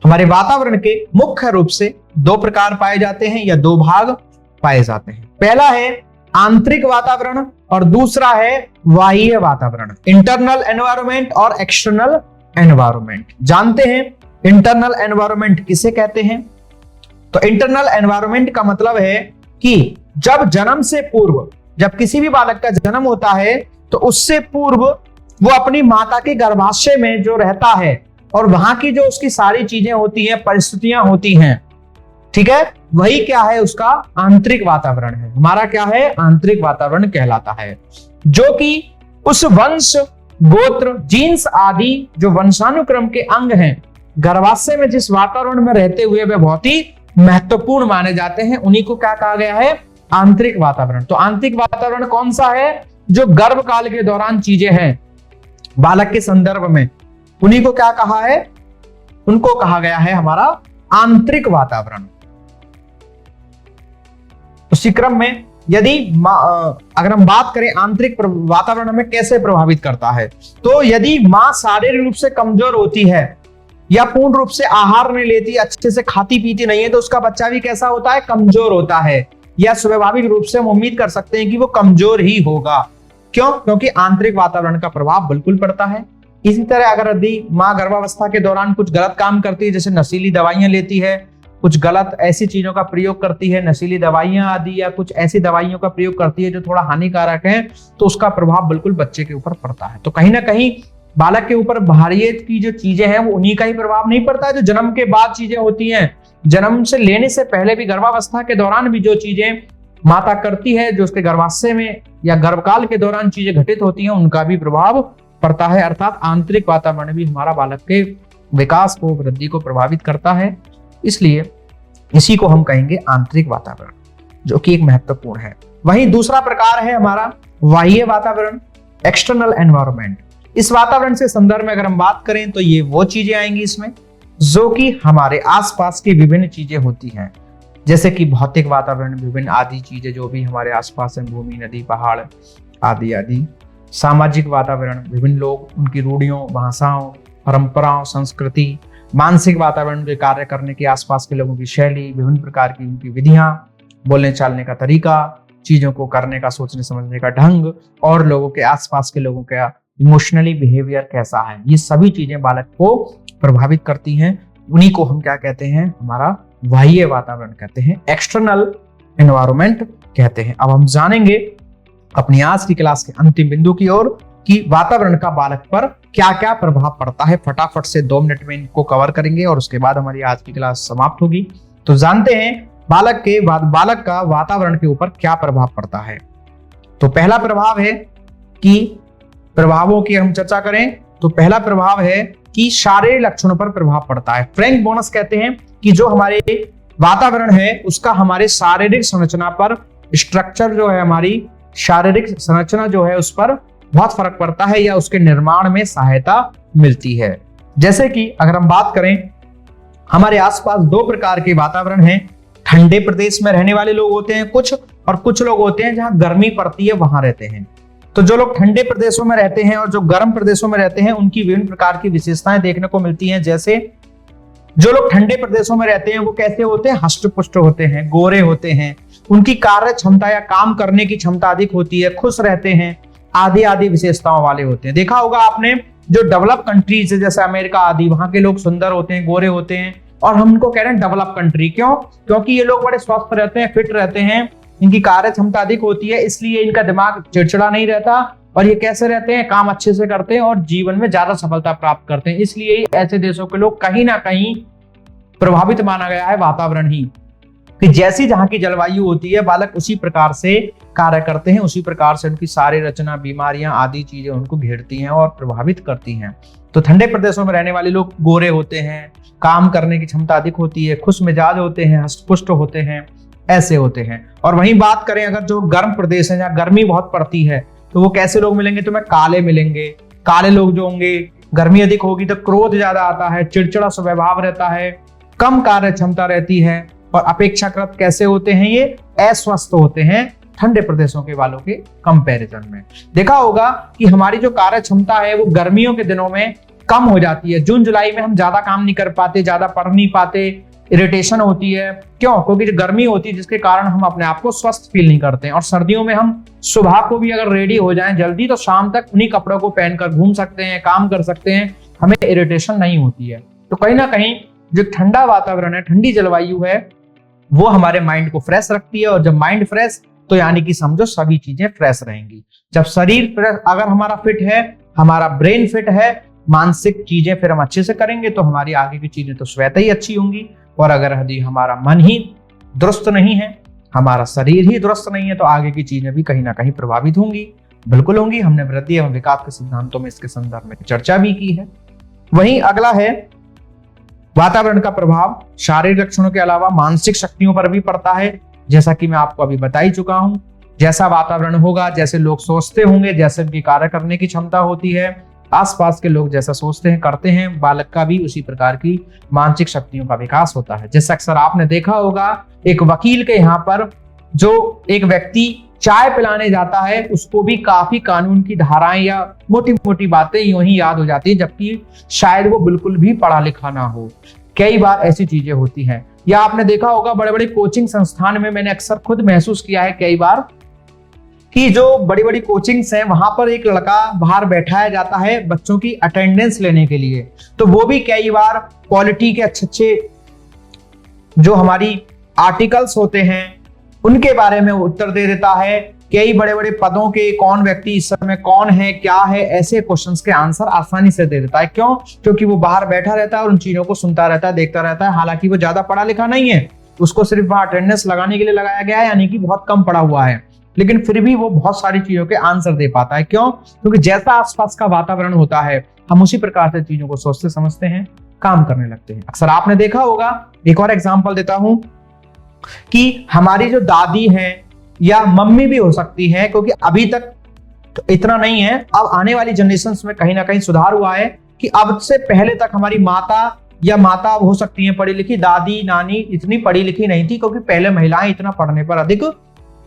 हमारे वातावरण के मुख्य रूप से दो प्रकार पाए जाते हैं या दो भाग पाए जाते हैं। पहला है आंतरिक वातावरण और दूसरा है बाह्य वातावरण, इंटरनल एनवायरनमेंट और एक्सटर्नल एनवायरनमेंट। जानते हैं इंटरनल एनवायरनमेंट किसे कहते हैं? तो इंटरनल एनवायरनमेंट का मतलब है कि जब जन्म से पूर्व, जब किसी भी बालक का जन्म होता है तो उससे पूर्व वो अपनी माता के गर्भाशय में जो रहता है और वहां की जो उसकी सारी चीजें होती हैं, परिस्थितियां होती हैं, ठीक है, वही क्या है? उसका आंतरिक वातावरण है। हमारा क्या है? आंतरिक वातावरण कहलाता है, जो कि उस वंश, गोत्र, जीन्स आदि जो वंशानुक्रम के अंग हैं, गर्भाशय में जिस वातावरण में रहते हुए वे बहुत ही महत्वपूर्ण माने जाते हैं, उन्हीं को क्या कहा गया है? आंतरिक वातावरण। तो आंतरिक वातावरण कौन सा है? जो गर्भ काल के दौरान चीजें हैं बालक के संदर्भ में, उन्हीं को क्या कहा है? उनको कहा गया है हमारा आंतरिक वातावरण। उसी क्रम में यदि अगर हम बात करें आंतरिक वातावरण हमें कैसे प्रभावित करता है, तो यदि मां शारीरिक रूप से कमजोर होती है या पूर्ण रूप से आहार नहीं लेती, अच्छे से खाती पीती नहीं है, तो उसका बच्चा भी कैसा होता है? कमजोर होता है, या स्वाभाविक रूप से हम उम्मीद कर सकते हैं कि वो कमजोर ही होगा। क्यों? क्योंकि आंतरिक वातावरण का प्रभाव बिल्कुल पड़ता है। इसी तरह अगर यदि मां गर्भावस्था के दौरान कुछ गलत काम करती है, जैसे नशीली दवाइयां लेती है, कुछ गलत ऐसी चीजों का प्रयोग करती है, नशीली दवाइयां आदि, या कुछ ऐसी दवाइयों का प्रयोग करती है जो थोड़ा हानिकारक है, तो उसका प्रभाव बिल्कुल बच्चे के ऊपर पड़ता है। तो कहीं ना कहीं बालक के ऊपर बाहरियत की जो चीजें हैं वो उन्हीं का ही प्रभाव नहीं पड़ता है, जो जन्म के बाद चीजें होती हैं। जन्म से लेने से पहले भी, गर्भावस्था के दौरान भी जो चीजें माता करती है, जो उसके गर्भाशय में या गर्भकाल के दौरान चीजें घटित होती हैं, उनका भी प्रभाव पड़ता है। अर्थात आंतरिक वातावरण भी हमारा बालक के विकास को, वृद्धि को प्रभावित करता है। इसलिए इसी को हम कहेंगे आंतरिक वातावरण, जो कि एक महत्वपूर्ण है। वहीं दूसरा प्रकार है हमारा बाह्य वातावरण, एक्सटर्नल एनवायरनमेंट। इस वातावरण से संदर्भ में अगर हम बात करें तो ये वो चीजें आएंगी इसमें जो कि हमारे आसपास की विभिन्न चीजें होती हैं, जैसे कि भौतिक वातावरण, विभिन्न आदि चीजें जो भी हमारे आसपास हैं, भूमि, नदी, पहाड़ आदि आदि। सामाजिक वातावरण, विभिन्न लोग, उनकी रूढ़ियों, भाषाओं, परंपराओं, संस्कृति। मानसिक वातावरण, जो कार्य करने के आसपास के लोगों की शैली, विभिन्न प्रकार की उनकी विधियां, बोलने चालने का तरीका, चीजों को करने का, सोचने समझने का ढंग, और लोगों के आसपास के लोगों का इमोशनली बिहेवियर कैसा है, ये सभी चीजें बालक को प्रभावित करती हैं। उन्हीं को हम क्या कहते हैं? हमारा बाह्य वातावरण कहते हैं, एक्सटर्नल एनवायरनमेंट कहते हैं। अब हम जानेंगे अपनी आज की क्लास के अंतिम बिंदु की ओर कि वातावरण का बालक पर क्या क्या प्रभाव पड़ता है। फटाफट से 2 मिनट में इनको कवर करेंगे और उसके बाद हमारी आज की क्लास समाप्त होगी। तो जानते हैं बालक का वातावरण के ऊपर क्या प्रभाव पड़ता है। तो पहला प्रभाव है कि प्रभावों की हम चर्चा करें तो पहला प्रभाव है कि शारीरिक लक्षणों पर प्रभाव पड़ता है। फ्रैंक बोनस कहते हैं कि जो हमारे वातावरण है उसका हमारे शारीरिक संरचना पर, स्ट्रक्चर जो है, हमारी शारीरिक संरचना जो है उस पर बहुत फर्क पड़ता है या उसके निर्माण में सहायता मिलती है। जैसे कि अगर हम बात करें, हमारे आसपास 2 प्रकार के वातावरण हैं। ठंडे प्रदेश में रहने वाले लोग होते हैं कुछ, और कुछ लोग होते हैं जहां गर्मी पड़ती है वहां रहते हैं। तो जो लोग ठंडे प्रदेशों में रहते हैं और जो गर्म प्रदेशों में रहते हैं, उनकी विभिन्न प्रकार की विशेषताएं देखने को मिलती हैं। जैसे जो लोग ठंडे प्रदेशों में रहते हैं वो कैसे होते हैं, हष्ट पुष्ट होते हैं, गोरे होते हैं, उनकी कार्य क्षमता या काम करने की क्षमता अधिक होती है, खुश रहते हैं, आदि आदि विशेषताओं वाले होते हैं। देखा होगा आपने जो डेवलप कंट्रीज है जैसे अमेरिका आदि, वहां के लोग सुंदर होते हैं, गोरे होते हैं, और हम उनको कह रहे हैं डेवलप कंट्री। क्यों? क्योंकि ये लोग बड़े स्वस्थ रहते हैं, फिट रहते हैं, इनकी कार्य क्षमता अधिक होती है, इसलिए इनका दिमाग चिड़चिड़ा नहीं रहता, और ये कैसे रहते हैं, काम अच्छे से करते हैं और जीवन में ज्यादा सफलता प्राप्त करते हैं। इसलिए ऐसे देशों के लोग कहीं ना कहीं प्रभावित माना गया है वातावरण ही, कि जैसी जहां की जलवायु होती है बालक उसी प्रकार से कार्य करते हैं, उसी प्रकार से उनकी सारी रचना, बीमारियां आदि चीजें उनको घेरती हैं और प्रभावित करती हैं। तो ठंडे प्रदेशों में रहने वाले लोग गोरे होते हैं, काम करने की क्षमता अधिक होती है, खुश मिजाज होते हैं, हष्टपुष्ट होते हैं, ऐसे होते हैं। और वहीं बात करें अगर जो गर्म प्रदेश है जहाँ गर्मी बहुत पड़ती है, तो वो कैसे लोग मिलेंगे, तुम्हें काले मिलेंगे। काले लोग जो होंगे, गर्मी अधिक होगी तो क्रोध ज्यादा आता है, चिड़चिड़ा स्वभाव रहता है, कम कार्य क्षमता रहती है, और अपेक्षाकृत कैसे होते हैं, ये अस्वस्थ होते हैं ठंडे प्रदेशों के वालों के कंपैरिजन में। देखा होगा कि हमारी जो कार्य क्षमता है वो गर्मियों के दिनों में कम हो जाती है। जून जुलाई में हम ज्यादा काम नहीं कर पाते, ज्यादा पढ़ नहीं पाते, इरिटेशन होती है। क्यों? क्योंकि जो गर्मी होती है जिसके कारण हम अपने आप को स्वस्थ फील नहीं करते हैं। और सर्दियों में हम सुबह को भी अगर रेडी हो जाएं जल्दी तो शाम तक उन्हीं कपड़ों को पहनकर घूम सकते हैं, काम कर सकते हैं, हमें इरिटेशन नहीं होती है। तो कहीं ना कहीं जो ठंडा वातावरण है, ठंडी जलवायु है, वो हमारे माइंड को फ्रेश रखती है। और जब माइंड फ्रेश तो यानी कि समझो सभी चीजें फ्रेश रहेंगी। जब शरीर फ्रेश, अगर हमारा फिट है, हमारा ब्रेन फिट है, मानसिक चीजें फिर हम अच्छे से करेंगे तो हमारी आगे की चीजें तो स्वतः ही अच्छी होंगी। और अगर यदि हमारा मन ही दुरुस्त नहीं है, हमारा शरीर ही दुरुस्त नहीं है, तो आगे की चीजें भी कहीं ना कहीं प्रभावित होंगी, बिल्कुल होंगी। हमने वृद्धि एवं विकास के सिद्धांतों में इसके संदर्भ में चर्चा भी की है। वहीं अगला है वातावरण का प्रभाव शारीरिक लक्षणों के अलावा मानसिक शक्तियों पर भी पड़ता है। जैसा कि मैं आपको अभी बता ही चुका हूं, जैसा वातावरण होगा, जैसे लोग सोचते होंगे, जैसे उनकी कार्य करने की क्षमता होती है, आसपास के लोग जैसा सोचते हैं, करते हैं, बालक का भी उसी प्रकार की मानसिक शक्तियों का विकास होता है। जैसे अक्सर आपने देखा होगा एक वकील के यहाँ पर जो एक व्यक्ति चाय पिलाने जाता है, उसको भी काफी कानून की धाराएं या मोटी मोटी बातें यूं ही याद हो जाती है, जबकि शायद वो बिल्कुल भी पढ़ा लिखा ना हो। कई बार ऐसी चीजें होती हैं। या आपने देखा होगा बड़े बड़े कोचिंग संस्थान में, मैंने अक्सर खुद महसूस किया है कई बार, कि जो बड़ी बड़ी कोचिंग्स हैं वहां पर एक लड़का बाहर बैठाया जाता है बच्चों की अटेंडेंस लेने के लिए। तो वो भी कई बार पॉलिटी के अच्छे जो हमारी आर्टिकल्स होते हैं उनके बारे में उत्तर दे देता है। कई बड़े बड़े पदों के कौन व्यक्ति इस समय कौन है, क्या है, ऐसे क्वेश्चंस के आंसर आसानी से दे देता है। क्यों? क्योंकि वो बाहर बैठा रहता है और उन चीजों को सुनता रहता है, देखता रहता है। हालांकि वो ज्यादा पढ़ा लिखा नहीं है, उसको सिर्फ वहां अटेंडेंस लगाने के लिए लगाया गया है, यानी कि बहुत कम पढ़ा हुआ है, लेकिन फिर भी वो बहुत सारी चीजों के आंसर दे पाता है। क्यों? क्योंकि जैसा आसपास का वातावरण होता है हम उसी प्रकार से चीजों को सोचते समझते हैं, काम करने लगते हैं। अक्सर आपने देखा होगा, एक और एग्जांपल देता हूं, कि हमारी जो दादी है या मम्मी भी हो सकती है, क्योंकि अभी तक तो इतना नहीं है, अब आने वाली जनरेशंस में कहीं ना कहीं सुधार हुआ है कि अब से पहले तक हमारी माता या माता हो सकती है पढ़ी लिखी, दादी नानी इतनी पढ़ी लिखी नहीं थी, क्योंकि पहले महिलाएं इतना पढ़ने पर अधिक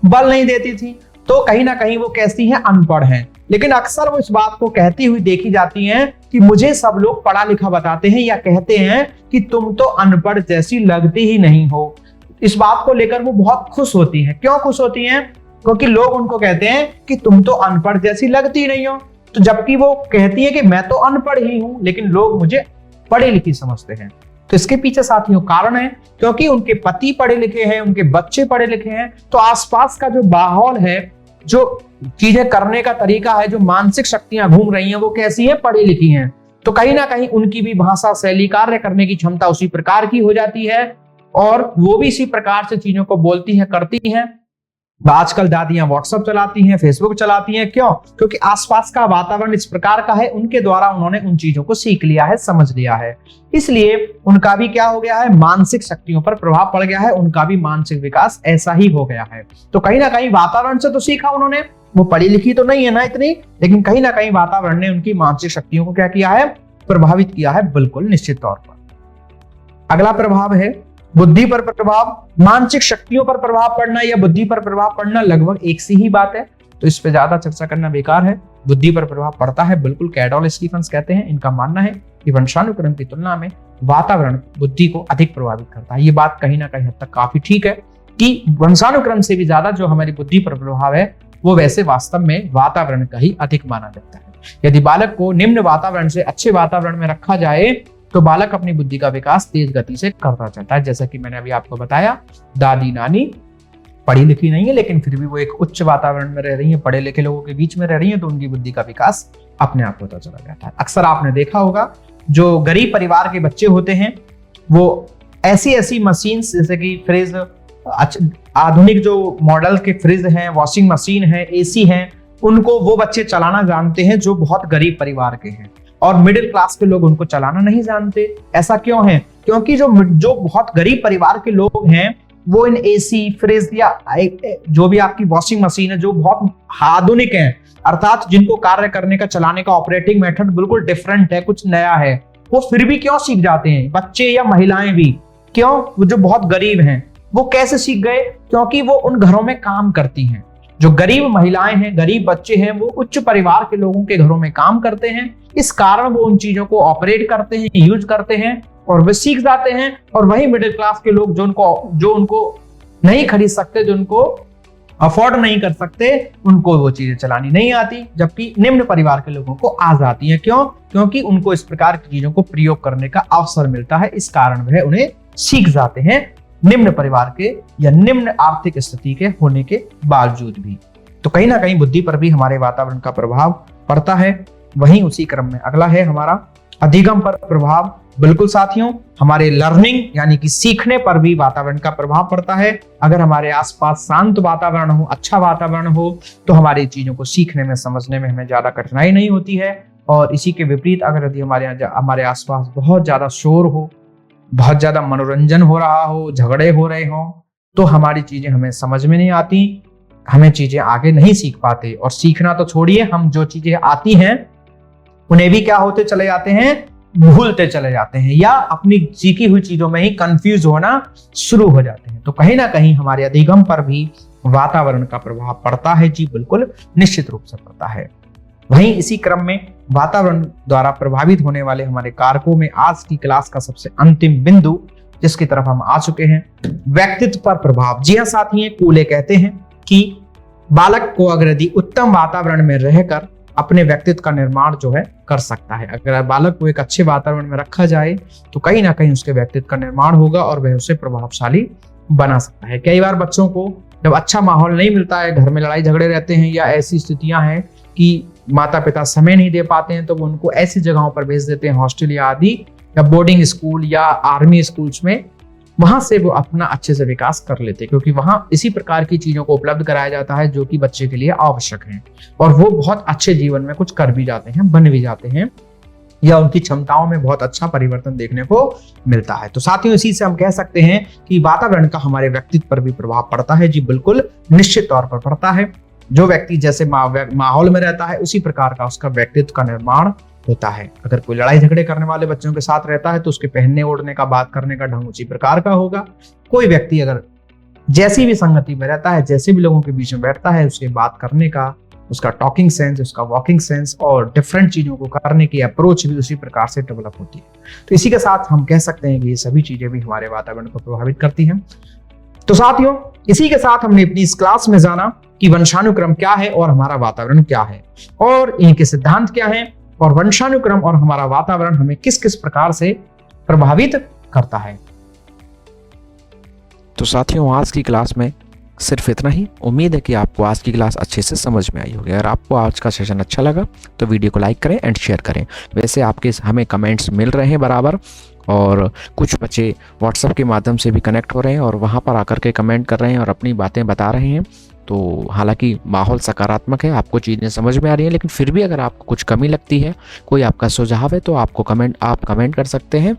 बल नहीं देती थी। तो कहीं ना कहीं वो कैसी हैं, अनपढ़ हैं। लेकिन अक्सर वो इस बात को कहती हुई देखी जाती हैं कि मुझे सब लोग पढ़ा लिखा बताते हैं या कहते हैं कि तुम तो अनपढ़ जैसी लगती ही नहीं हो। इस बात को लेकर वो बहुत खुश होती हैं। क्यों खुश होती हैं? क्योंकि लोग उनको कहते हैं कि तुम तो अनपढ़ जैसी लगती नहीं हो। तो जबकि वो कहती है कि मैं तो अनपढ़ ही हूं, लेकिन लोग मुझे पढ़ी लिखी समझते हैं। तो इसके पीछे साथियों कारण है, क्योंकि उनके पति पढ़े लिखे हैं, उनके बच्चे पढ़े लिखे हैं, तो आसपास का जो माहौल है, जो चीजें करने का तरीका है, जो मानसिक शक्तियां घूम रही हैं, वो कैसी है, पढ़ी लिखी हैं। तो कहीं ना कहीं उनकी भी भाषा शैली, कार्य करने की क्षमता उसी प्रकार की हो जाती है और वो भी इसी प्रकार से चीजों को बोलती हैं, करती हैं। आजकल दादियां व्हाट्सएप चलाती हैं, फेसबुक चलाती हैं। क्यों? क्योंकि आसपास का वातावरण इस प्रकार का है, उनके द्वारा उन्होंने उन चीजों को सीख लिया है, समझ लिया है। इसलिए उनका भी क्या हो गया है, मानसिक शक्तियों पर प्रभाव पड़ गया है, उनका भी मानसिक विकास ऐसा ही हो गया है। तो कहीं ना कहीं वातावरण से तो सीखा उन्होंने, वो पढ़ी लिखी तो नहीं है ना इतनी, लेकिन कहीं ना कहीं वातावरण ने उनकी मानसिक शक्तियों को क्या किया है, प्रभावित किया है, बिल्कुल निश्चित तौर पर। अगला प्रभाव है बुद्धि पर प्रभाव। मानसिक शक्तियों पर प्रभाव पड़ना या बुद्धि पर प्रभाव पड़ना लगभग एक सी ही बात है, तो इस पे ज्यादा चर्चा करना बेकार है। बुद्धि पर प्रभाव पड़ता है? बिल्कुल, कैडॉल स्टीफन्स कहते हैं, इनका मानना है कि वंशानुक्रम की तुलना में वातावरण बुद्धि को अधिक प्रभावित करता है। ये बात कहीं ना कहीं हद तक काफी ठीक है कि वंशानुक्रम से भी ज्यादा जो हमारी बुद्धि पर प्रभाव है वो वैसे वास्तव में वातावरण का ही अधिक माना जाता है। यदि बालक को निम्न वातावरण से अच्छे वातावरण में रखा जाए तो बालक अपनी बुद्धि का विकास तेज गति से करता चलता है। जैसा कि मैंने अभी आपको बताया, दादी नानी पढ़ी लिखी नहीं है लेकिन फिर भी वो एक उच्च वातावरण में रह रही है, पढ़े लिखे लोगों के बीच में रह रही है, तो उनकी बुद्धि का विकास अपने आप होता चला जाता है। अक्सर आपने देखा होगा जो गरीब परिवार के बच्चे होते हैं वो ऐसी ऐसी मशीन जैसे कि फ्रिज, आधुनिक जो मॉडल के फ्रिज हैं, वॉशिंग मशीन है, एसी हैं, उनको वो बच्चे चलाना जानते हैं जो बहुत गरीब परिवार के हैं, और मिडिल क्लास के लोग उनको चलाना नहीं जानते। ऐसा क्यों है? क्योंकि जो बहुत गरीब परिवार के लोग हैं वो इन एसी, फ्रिज या जो भी आपकी वॉशिंग मशीन है जो बहुत आधुनिक है, अर्थात जिनको कार्य करने का, चलाने का ऑपरेटिंग मेथड बिल्कुल डिफरेंट है, कुछ नया है, वो फिर भी क्यों सीख जाते हैं? बच्चे या महिलाएं भी क्यों? वो जो बहुत गरीब हैं वो कैसे सीख गए? क्योंकि वो उन घरों में काम करती हैं। जो गरीब महिलाएं हैं, गरीब बच्चे हैं, वो उच्च परिवार के लोगों के घरों में काम करते हैं, इस कारण वो उन चीजों को ऑपरेट करते हैं, यूज करते हैं और वे सीख जाते हैं। और वही मिडिल क्लास के लोग जो उनको नहीं खरीद सकते, जो उनको अफोर्ड नहीं कर सकते, उनको वो चीजें चलानी नहीं आती, जबकि निम्न परिवार के लोगों को आ जाती है। क्यों? क्योंकि उनको इस प्रकार की चीजों को प्रयोग करने का अवसर मिलता है, इस कारण वह उन्हें सीख जाते हैं, निम्न परिवार के या निम्न आर्थिक स्थिति के होने के बावजूद भी। तो कहीं ना कहीं बुद्धि पर भी हमारे वातावरण का प्रभाव पड़ता है। वहीं उसी क्रम में अगला है हमारा अधिगम पर प्रभाव। बिल्कुल साथियों, हमारे लर्निंग यानी कि सीखने पर भी वातावरण का प्रभाव पड़ता है। अगर हमारे आसपास शांत वातावरण हो, अच्छा वातावरण हो, तो हमारी चीजों को सीखने में, समझने में हमें ज्यादा कठिनाई नहीं होती है। और इसी के विपरीत अगर यदि हमारे आसपास बहुत ज्यादा शोर हो, बहुत ज्यादा मनोरंजन हो रहा हो, झगड़े हो रहे हो, तो हमारी चीजें हमें समझ में नहीं आती, हमें चीजें आगे नहीं सीख पाते। और सीखना तो छोड़िए, हम जो चीजें आती हैं उन्हें भी क्या होते चले जाते हैं, भूलते चले जाते हैं, या अपनी सीखी हुई चीजों में ही कंफ्यूज होना शुरू हो जाते हैं। तो कहीं ना कहीं हमारे अधिगम पर भी वातावरण का प्रभाव पड़ता है। जी बिल्कुल, निश्चित रूप से पड़ता है। वहीं इसी क्रम में वातावरण द्वारा प्रभावित होने वाले हमारे कारकों में आज की क्लास का सबसे अंतिम बिंदु जिसकी तरफ हम आ चुके हैं, व्यक्तित्व पर प्रभाव। जी हाँ साथी, कूले कहते हैं कि बालक को अगर यदि उत्तम वातावरण में रहकर अपने व्यक्तित्व का निर्माण जो है कर सकता है, अगर बालक को एक अच्छे वातावरण में रखा जाए तो कहीं ना कहीं उसके व्यक्तित्व का निर्माण होगा और वह उसे प्रभावशाली बना सकता है। कई बार बच्चों को जब अच्छा माहौल नहीं मिलता है, घर में लड़ाई झगड़े रहते हैं या ऐसी स्थितियां हैं कि माता पिता समय नहीं दे पाते हैं, तो वो उनको ऐसी जगहों पर भेज देते हैं, हॉस्टल या आदि या बोर्डिंग स्कूल या आर्मी स्कूल्स में, वहां से वो अपना अच्छे से विकास कर लेते हैं, क्योंकि वहां इसी प्रकार की चीजों को उपलब्ध कराया जाता है जो कि बच्चे के लिए आवश्यक है, और वो बहुत अच्छे जीवन में कुछ कर भी जाते हैं, बन भी जाते हैं, या उनकी क्षमताओं में बहुत अच्छा परिवर्तन देखने को मिलता है। तो साथियों, इसी से हम कह सकते हैं कि वातावरण का हमारे व्यक्तित्व पर भी प्रभाव पड़ता है। जी बिल्कुल, निश्चित तौर पर पड़ता है। जो व्यक्ति जैसे माहौल में रहता है उसी प्रकार का उसका व्यक्तित्व का निर्माण होता है। अगर कोई लड़ाई झगड़े करने वाले बच्चों के साथ रहता है तो उसके पहनने ओढ़ने का, बात करने का ढंग उसी प्रकार का होगा। कोई व्यक्ति अगर जैसी भी संगति में रहता है, जैसे भी लोगों के बीच में बैठता है, उसके बात करने का, उसका टॉकिंग सेंस, उसका वॉकिंग सेंस और डिफरेंट चीजों को करने की अप्रोच भी उसी प्रकार से डेवलप होती है। तो इसी के साथ हम कह सकते हैं कि ये सभी चीजें भी हमारे वातावरण को प्रभावित करती हैं। तो साथियों, इसी के साथ हमने अपनी इस क्लास में जाना कि वंशानुक्रम क्या है और हमारा वातावरण क्या है, और इनके सिद्धांत क्या हैं, और वंशानुक्रम और हमारा वातावरण हमें किस किस प्रकार से प्रभावित करता है। तो साथियों, आज की क्लास में सिर्फ इतना ही। उम्मीद है कि आपको आज की क्लास अच्छे से समझ में आई होगी। अगर आपको आज का सेशन अच्छा लगा तो वीडियो को लाइक करें एंड शेयर करें। वैसे आपके हमें कमेंट्स मिल रहे हैं बराबर, और कुछ बच्चे व्हाट्सएप के माध्यम से भी कनेक्ट हो रहे हैं और वहाँ पर आकर के कमेंट कर रहे हैं और अपनी बातें बता रहे हैं। तो हालांकि माहौल सकारात्मक है, आपको चीज़ें समझ में आ रही हैं, लेकिन फिर भी अगर आपको कुछ कमी लगती है, कोई आपका सुझाव है, तो आप कमेंट कर सकते हैं,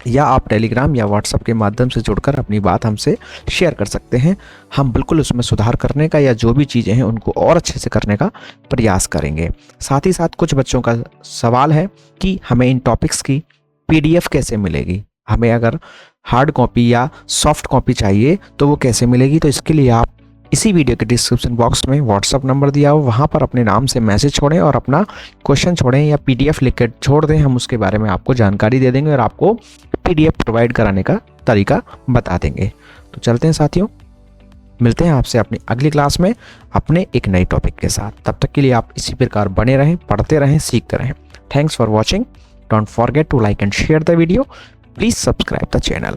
या आप टेलीग्राम या व्हाट्सएप के माध्यम से जुड़कर अपनी बात हमसे शेयर कर सकते हैं। हम बिल्कुल उसमें सुधार करने का या जो भी चीज़ें हैं उनको और अच्छे से करने का प्रयास करेंगे। साथ ही साथ कुछ बच्चों का सवाल है कि हमें इन टॉपिक्स की PDF कैसे मिलेगी, हमें अगर हार्ड कॉपी या सॉफ्ट कॉपी चाहिए तो वो कैसे मिलेगी। तो इसके लिए आप इसी वीडियो के डिस्क्रिप्शन बॉक्स में व्हाट्सअप नंबर दिया हो, वहाँ पर अपने नाम से मैसेज छोड़ें और अपना क्वेश्चन छोड़ें या PDF लिख कर छोड़ दें। हम उसके बारे में आपको जानकारी दे देंगे और आपको PDF प्रोवाइड कराने का तरीका बता देंगे। तो चलते हैं साथियों, मिलते हैं आपसे अपनी अगली क्लास में अपने एक नए टॉपिक के साथ। तब तक के लिए आप इसी प्रकार बने रहें, पढ़ते रहें, सीखते रहें। Thanks for watching. Don't forget to like and share the video. Please subscribe the channel.